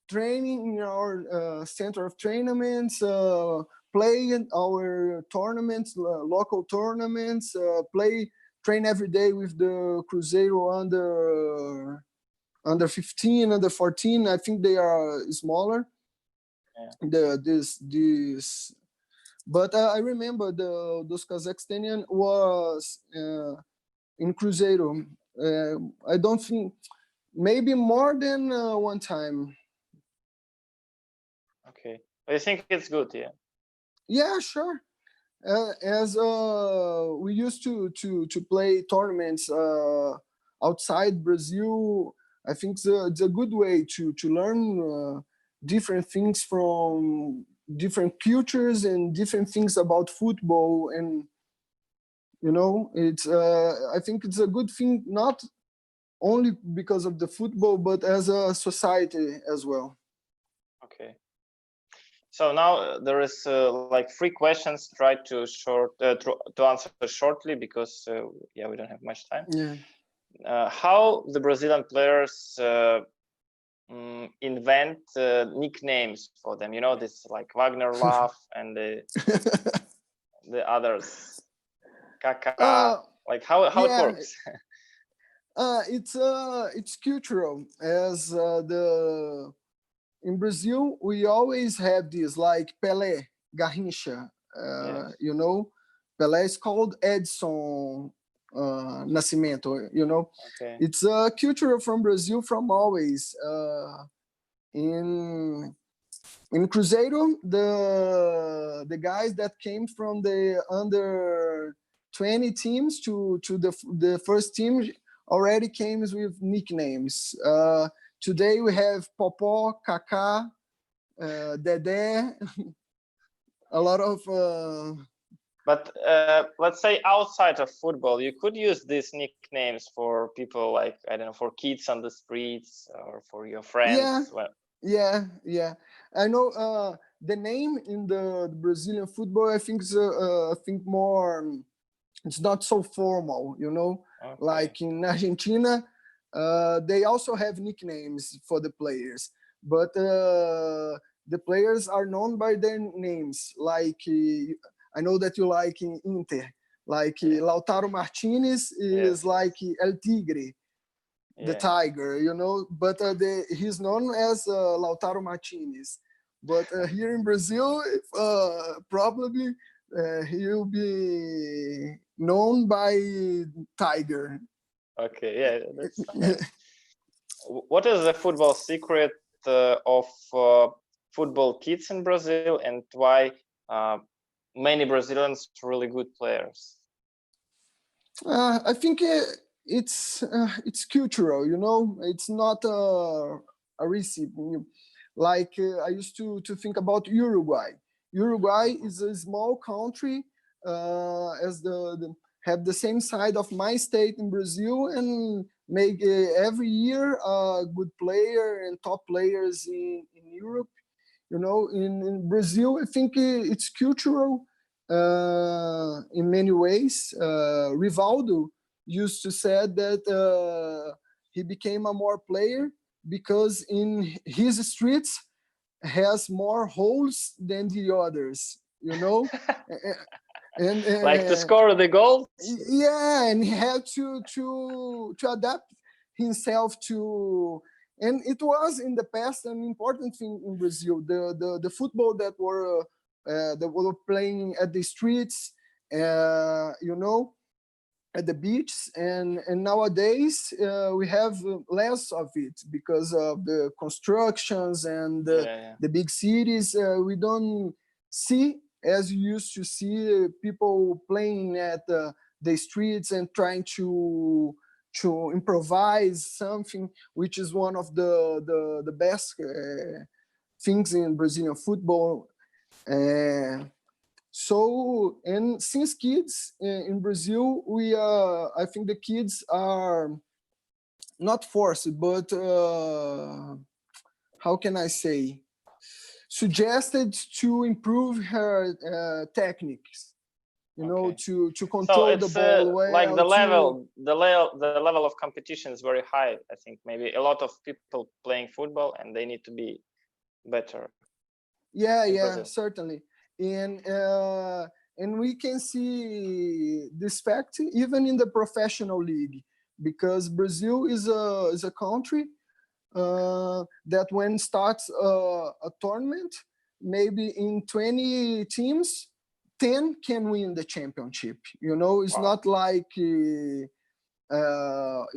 training in our center of tournaments, playing our tournaments, local tournaments, train every day with the Cruzeiro under 15, under 14. I think they are smaller. But I remember those Kazakhstanian was in Cruzeiro. I don't think, maybe more than one time. Okay, I think it's good. Yeah, sure. As we used to play tournaments outside Brazil, I think it's a good way to learn different things from different cultures and different things about football. And you know, it's I think it's a good thing, not only because of the football, but as a society as well. Okay. So now there is like 3 questions. Try to answer shortly, because we don't have much time. How the Brazilian players invent nicknames for them? You know, this like Wagner Love and the others, Kaká. Like how it works? It's cultural. As in Brazil, we always have this, like Pelé, Garrincha. You know, Pelé is called Edson Nascimento. You know, it's a culture from Brazil from always. In in Cruzeiro, the guys that came from the under 20 teams to the first team already came with nicknames. Today we have Popó, Kaká, Dedé, a lot of. But let's say outside of football, you could use these nicknames for people like, I don't know, for kids on the streets or for your friends. Yeah. I know the name in the Brazilian football. I think more. It's not so formal, you know. Okay. Like in Argentina, they also have nicknames for the players, but the players are known by their names. Like I know that you like in Inter, like Lautaro Martinez is like El Tigre, the tiger, you know. But he's known as Lautaro Martinez. But here in Brazil, probably he'll be known by Tiger. Okay, yeah, that's nice. What is the football secret of football kids in Brazil, and why many Brazilians really good players? I think it's cultural, you know. It's not a recipe. Like I used to think about Uruguay. Uruguay is a small country, as have the same size of my state in Brazil, and make every year a good player and top players in Europe. You know, in Brazil, I think it's cultural in many ways. Rivaldo used to say that he became a more player because in his streets has more holes than the others, you know. and like to score the goals. Yeah, and he had to adapt himself to. And it was in the past an important thing in Brazil. The football that were playing at the streets, you know, at the beach, and nowadays we have less of it because of the constructions and the big cities. We don't see as you used to see people playing at the streets and trying to improvise something, which is one of the best things in Brazilian football. So, and since kids in Brazil, I think the kids are not forced, but how can I say, suggested to improve her techniques, you know, to control the ball well. Like the level of competition is very high. I think maybe a lot of people playing football and they need to be better. Yeah, certainly. And we can see this fact even in the professional league, because Brazil is a country that when starts a tournament, maybe in 20 teams, 10 can win the championship. You know, it's not like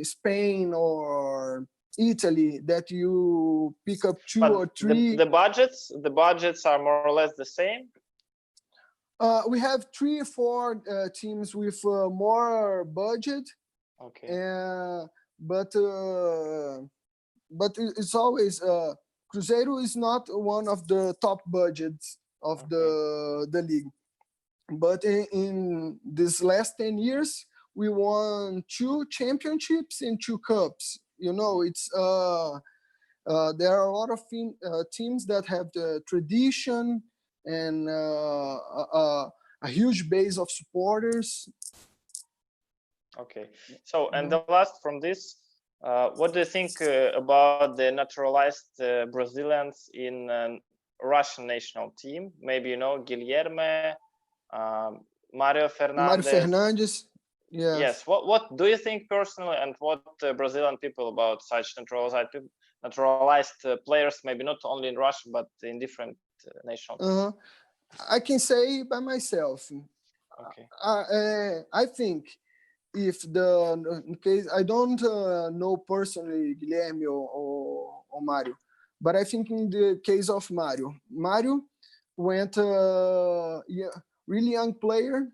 Spain or Italy that you pick up two or three. The budgets are more or less the same. We have 3 or 4 teams with more budget. Okay. But it's always Cruzeiro is not one of the top budgets of the league. But in this last 10 years, we won 2 championships and 2 cups. You know, it's there are a lot of teams that have the tradition and a huge base of supporters. Okay, so and the last from this, what do you think about the naturalized Brazilians in Russian national team? Maybe, you know, Guilherme, Mario Fernandes. Yes. What do you think personally, and what Brazilian people about such naturalized players? Maybe not only in Russia, but in different national teams. I can say by myself. Okay. I think if in case I don't know personally Guilherme or Mario, But I think in the case of Mario went really young player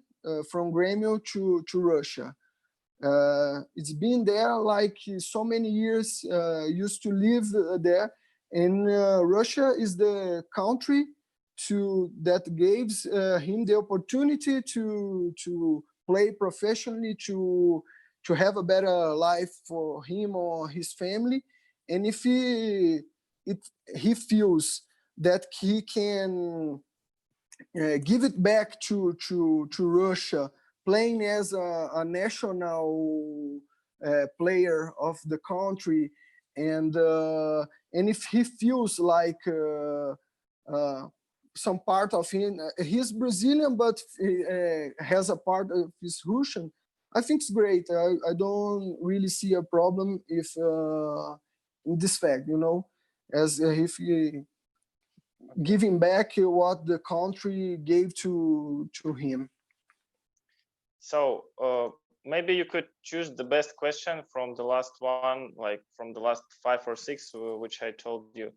from Grêmio to Russia. It's been there like so many years, used to live there. And Russia is the country that gives him the opportunity to play professionally, to have a better life for him or his family. And if he feels that he can give it back to Russia, playing as a national player of the country, and if he feels like some part of him, he's Brazilian, but has a part of his Russian, I think it's great. I don't really see a problem if in this fact, as if he giving back what the country gave to him. So maybe you could choose the best question from the last one, like from the last 5 or 6, which I told you,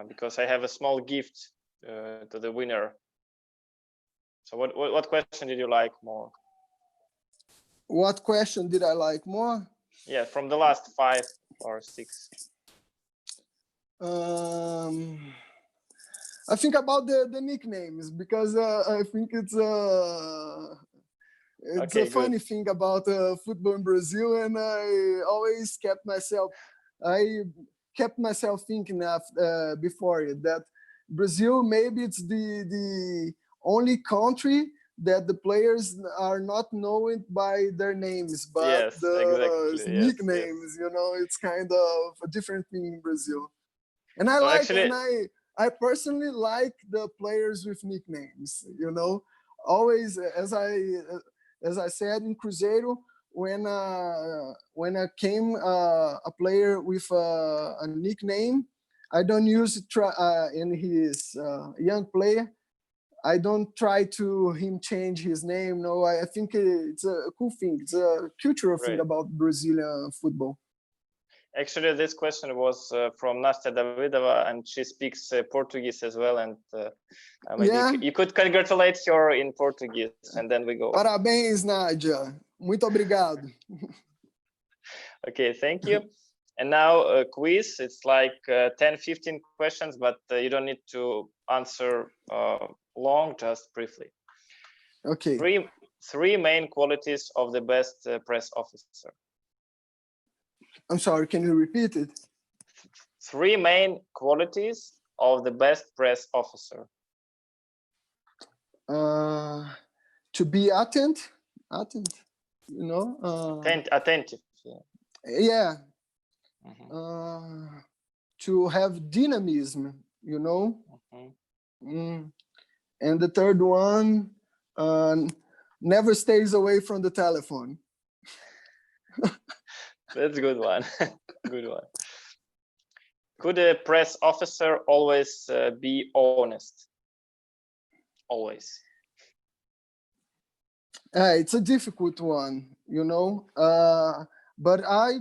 because I have a small gift to the winner. So what question did you like more? What question did I like more? Yeah, from the last 5 or 6. I think about the nicknames, because I think it's okay, a funny thing about football in Brazil, and I always kept myself thinking before it, that Brazil, maybe it's the only country that the players are not known by their names, but yes, the exactly. nicknames. Yes. It's kind of a different thing in Brazil. And I so like, actually, and I personally like the players with nicknames. Always, as I said in Cruzeiro, when I came a player with a nickname, I don't use it in his young player. I don't try to him change his name. No, I think it's a cool thing. It's a cultural thing about Brazilian football. Actually, this question was from Nastya Davidova, and she speaks Portuguese as well. And maybe you could congratulate her in Portuguese, and then we go. Parabéns, Nadia. Muito obrigado. Okay, thank you. And now a quiz. It's like 10, 15 questions, but you don't need to answer long, just briefly. Okay. Three main qualities of the best press officer. I'm sorry, can you repeat it? 3 main qualities of the best press officer. To be attentive, attentive. Yeah. To have dynamism, And the third one, never stays away from the telephone. That's a good one. Good one. Could a press officer always be honest? Always. It's a difficult one, but I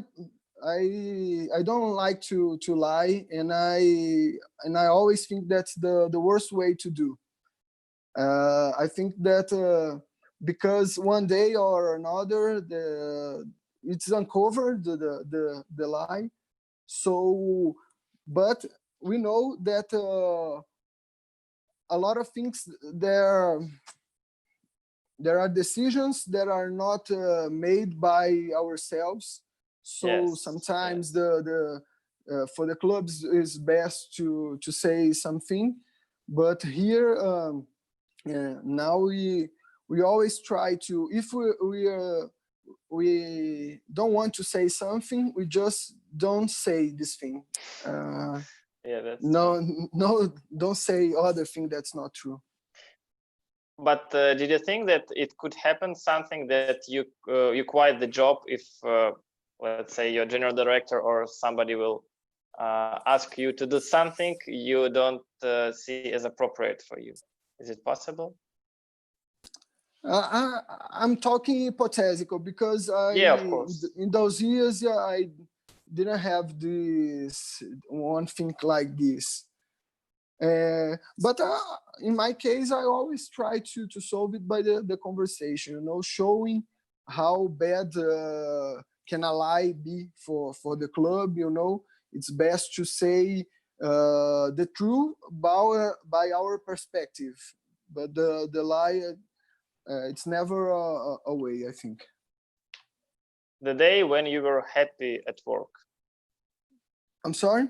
don't like to lie, and I always think that's the worst way to do. I think that because one day or another it's uncovered the lie. So, but we know that a lot of things there are decisions that are not made by ourselves. So sometimes the for the clubs is best to say something, but here now we always try to, if we don't want to say something, we just don't say this thing. That's no, don't say other thing that's not true. But did you think that it could happen something that you quit the job if, let's say, your general director or somebody will ask you to do something you don't see as appropriate for you? Is it possible? I'm talking hypothetical, because of course. in those years I didn't have this one thing like this. But in my case, I always try to solve it by the conversation, showing how bad can a lie be for the club. It's best to say the truth by our perspective, but the lie, it's never a way, I think. The day when you were happy at work. I'm sorry?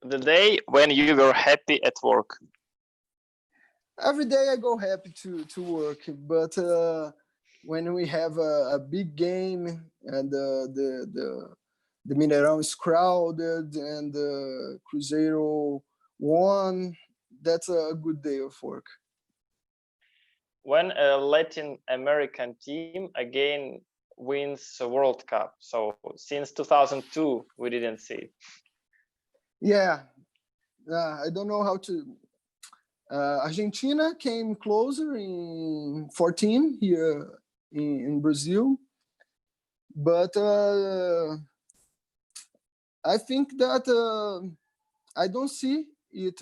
The day when you were happy at work. Every day I go happy to work, but when we have a big game and the Mineirão is crowded and the Cruzeiro won, that's a good day of work. When a Latin American team again wins a World Cup, so since 2002 we didn't see it. Yeah, I don't know how to. Argentina came closer in 14 here in Brazil, but I think that I don't see it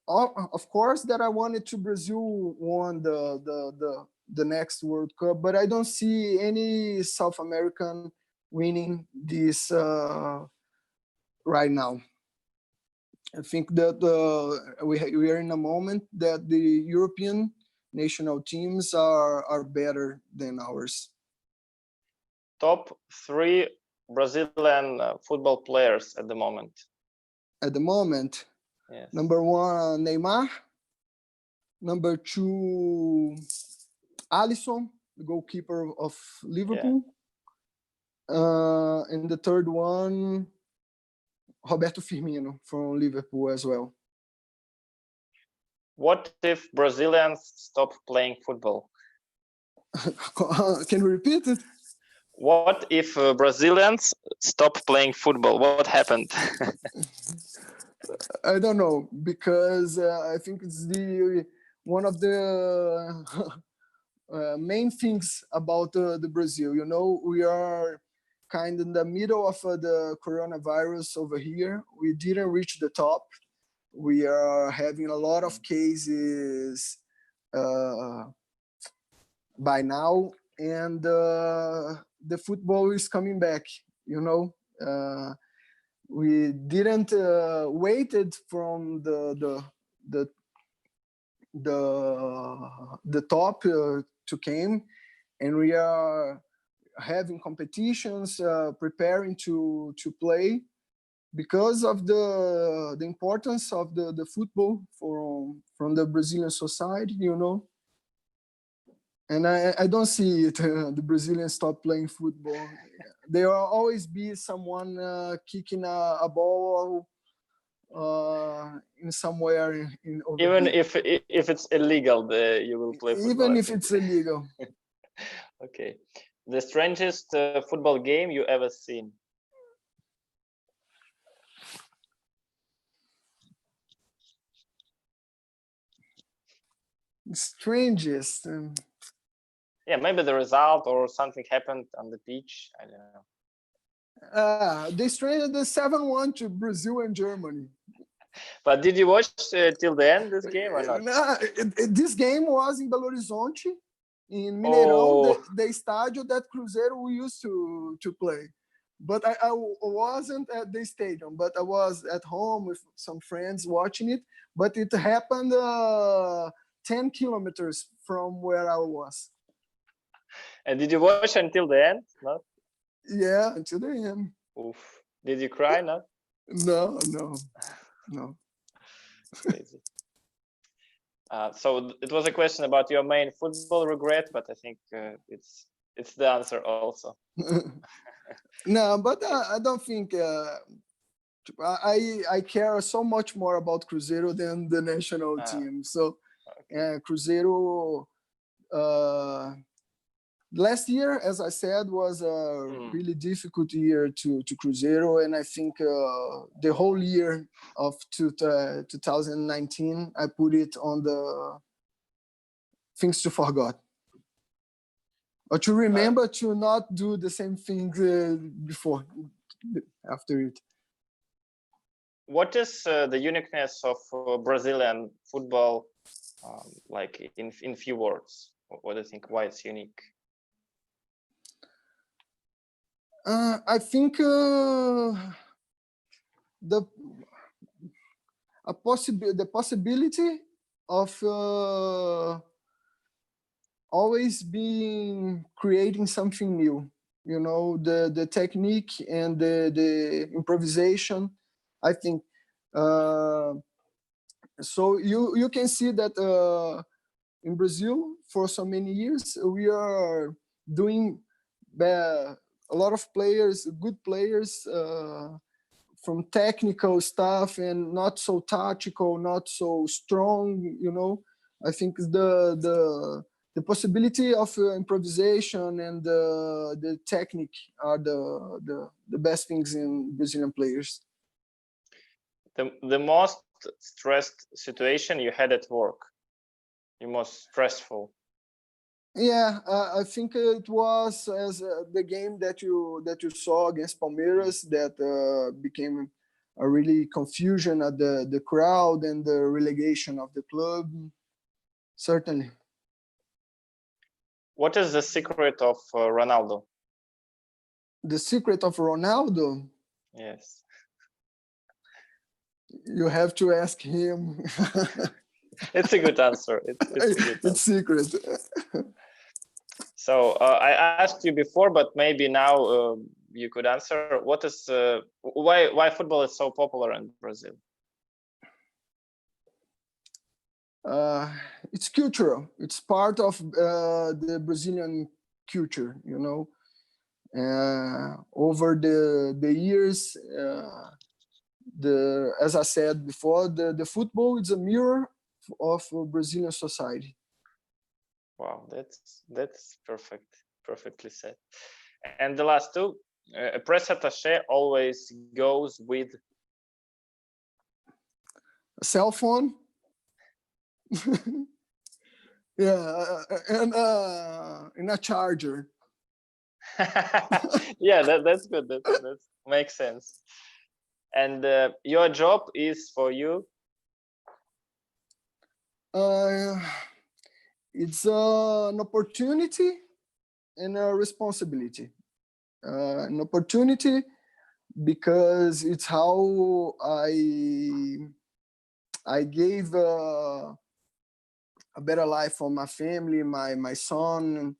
of course that I wanted to Brazil won the next World Cup, but I don't see any South American winning this right now. I think that we are in a moment that the European national teams are better than ours. Top 3 Brazilian football players at the moment. At the moment, yes. Number 1, Neymar. Number 2, Alisson, the goalkeeper of Liverpool. Yeah. And the third one, Roberto Firmino from Liverpool as well. What if Brazilians stop playing football? Can you repeat it? What if Brazilians stop playing football? What happened? I don't know, because I think it's one of the main things about the Brazil. We are kind of in the middle of the coronavirus over here. We didn't reach the top. We are having a lot of cases by now, and the football is coming back. We didn't waited from the top to came, and we are having competitions, preparing to play because of the importance of the football from the Brazilian society, And I don't see it, the Brazilians stop playing football. There will always be someone kicking a ball in somewhere. Even if it's illegal, you will play football. Even if it's illegal. Okay. The strangest football game you ever seen? Strangest. Yeah, maybe the result or something happened on the pitch. I don't know. They stranded the 7-1 to Brazil and Germany. But did you watch till the end this game or not? No, this game was in Belo Horizonte, in Mineirão, the estádio that Cruzeiro used to play. But I wasn't at the stadium, but I was at home with some friends watching it. But it happened 10 kilometers from where I was. And did you watch until the end? No? Yeah, until the end. Oof. Did you cry? No. No. Crazy. So it was a question about your main football regret, but I think it's the answer also. No, but I don't think I care so much more about Cruzeiro than the national team. So Cruzeiro last year, as I said, was a really difficult year to Cruzeiro, and I think the whole year of 2019, I put it on the things to forget. or to remember to not do the same thing after it. What is the uniqueness of Brazilian football, like in few words? What do you think? Why it's unique? I think the possibility of always being creating something new. You know, the technique and the improvisation. I think so. You can see that in Brazil for so many years we are doing a lot of players, good players, from technical stuff and not so tactical, not so strong. You know, I think the possibility of improvisation and the technique are the best things in Brazilian players. The most stressed situation you had at work, the most stressful? Yeah, I think it was as the game that you saw against Palmeiras that became a really confusion at the crowd and the relegation of the club. Certainly. What is the secret of Ronaldo? The secret of Ronaldo? Yes. You have to ask him. It's a good answer. It's secret. So I asked you before, but maybe now you could answer. What is why football is so popular in Brazil? It's cultural. It's part of the Brazilian culture. You know, over the years, as I said before, the football is a mirror of Brazilian society. Wow, that's perfectly said. And the last two, a press attaché always goes with a cell phone. Yeah, and a charger. Yeah, that's good. That makes sense. And your job is for you? It's an opportunity and a responsibility. An opportunity because it's how I gave a better life for my family, my son,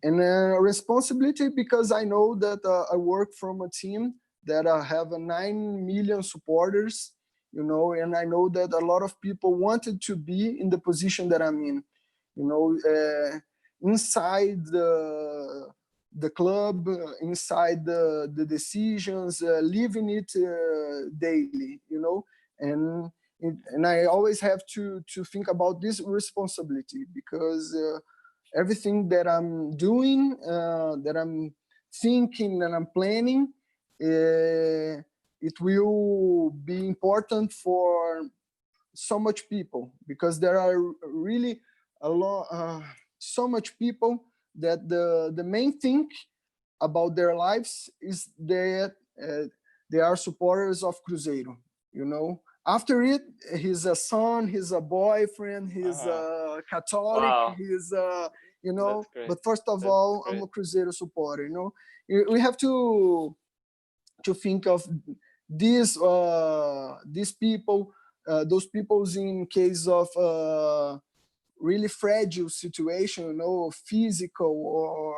and a responsibility because I know that I work from a team that have 9 million supporters, you know, and I know that a lot of people wanted to be in the position that I'm in, you know, inside the club, inside the decisions, living it daily, you know, and I always have to think about this responsibility because everything that I'm doing, that I'm thinking, that I'm planning, it will be important for so much people because there are really so much people that the main thing about their lives is that they are supporters of Cruzeiro, you know. After it, he's a son, he's a boyfriend, he's a Catholic, wow. he's you know. But first of That's all, great. I'm a Cruzeiro supporter. You know, we have to think of these people, those people's in case of really fragile situation, you know, physical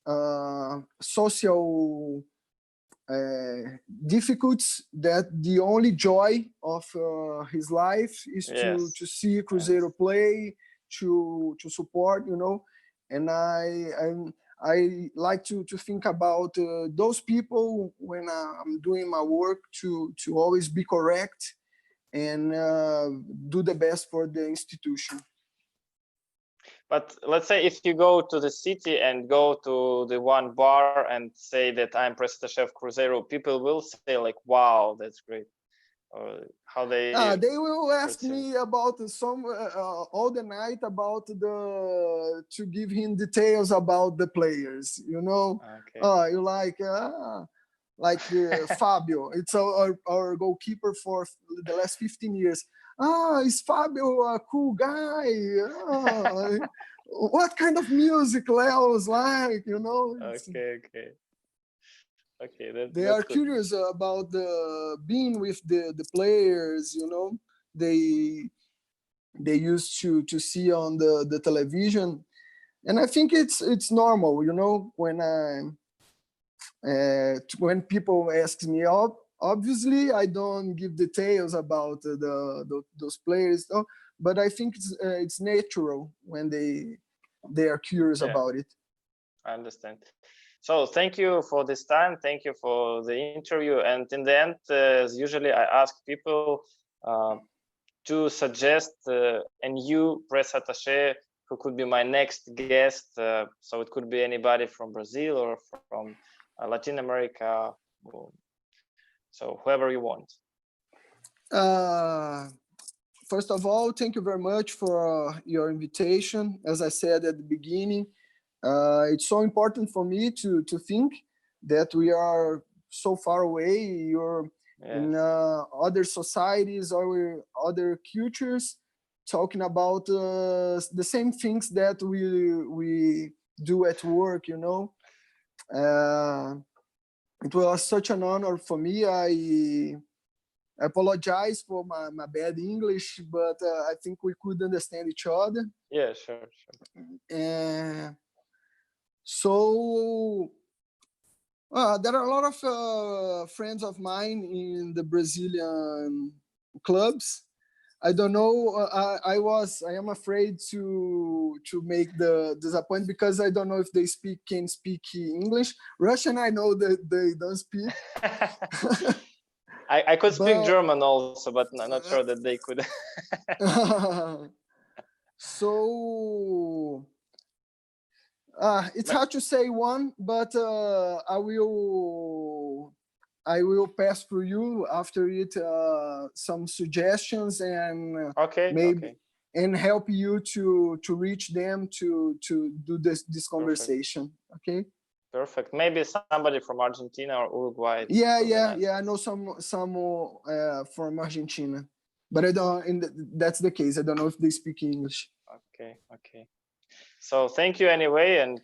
or social difficulties, that the only joy of his life is to see Cruzeiro play, to support, you know. And I like to think about those people when I'm doing my work, to always be correct and do the best for the institution. But let's say if you go to the city and go to the one bar and say that I'm press attaché of Cruzeiro, people will say like, wow, that's great. or how they? They will ask proceed? me about some all the night about to give him details about the players. You know, Okay. you like Fabio. It's our goalkeeper for the last 15 years. Is Fabio a cool guy? What kind of music Leo's like? You know. Okay. Okay. They That's are good. curious about being with the players. You know, they used to see on the television, and I think it's normal. You know, when people ask me, obviously I don't give details about those players, though, but I think it's natural when they are curious about it. I understand. So thank you for this time. Thank you for the interview. And in the end, as usually, I ask people to suggest a new press attaché who could be my next guest. So it could be anybody from Brazil or from Latin America. So whoever you want. First of all, thank you very much for your invitation. As I said at the beginning, it's so important for me to think that we are so far away. You're in other societies or other cultures, talking about the same things that we do at work. You know, it was such an honor for me. I apologize for my bad English, but I think we could understand each other. Yeah, sure. So there are a lot of friends of mine in the Brazilian clubs. I don't know. I am afraid to make the disappointment because I don't know if they can speak English. Russian, I know that they don't speak. I could speak German also, but I'm not sure that they could. So it's hard to say one, but I will pass through you after it some suggestions and maybe and help you to reach them to do this conversation. Okay. Perfect. Maybe somebody from Argentina or Uruguay. Yeah. I know some from Argentina, but I don't. That's the case. I don't know if they speak English. Okay. So thank you anyway, and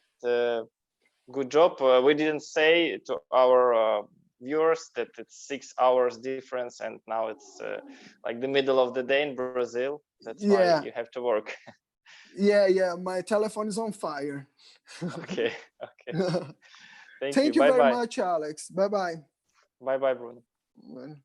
good job. We didn't say to our viewers that it's 6 hours difference, and now it's like the middle of the day in Brazil. That's why you have to work. Yeah. My telephone is on fire. Okay. Thank you very much, Alex. Bye-bye. Bye-bye, Bruno. Bye.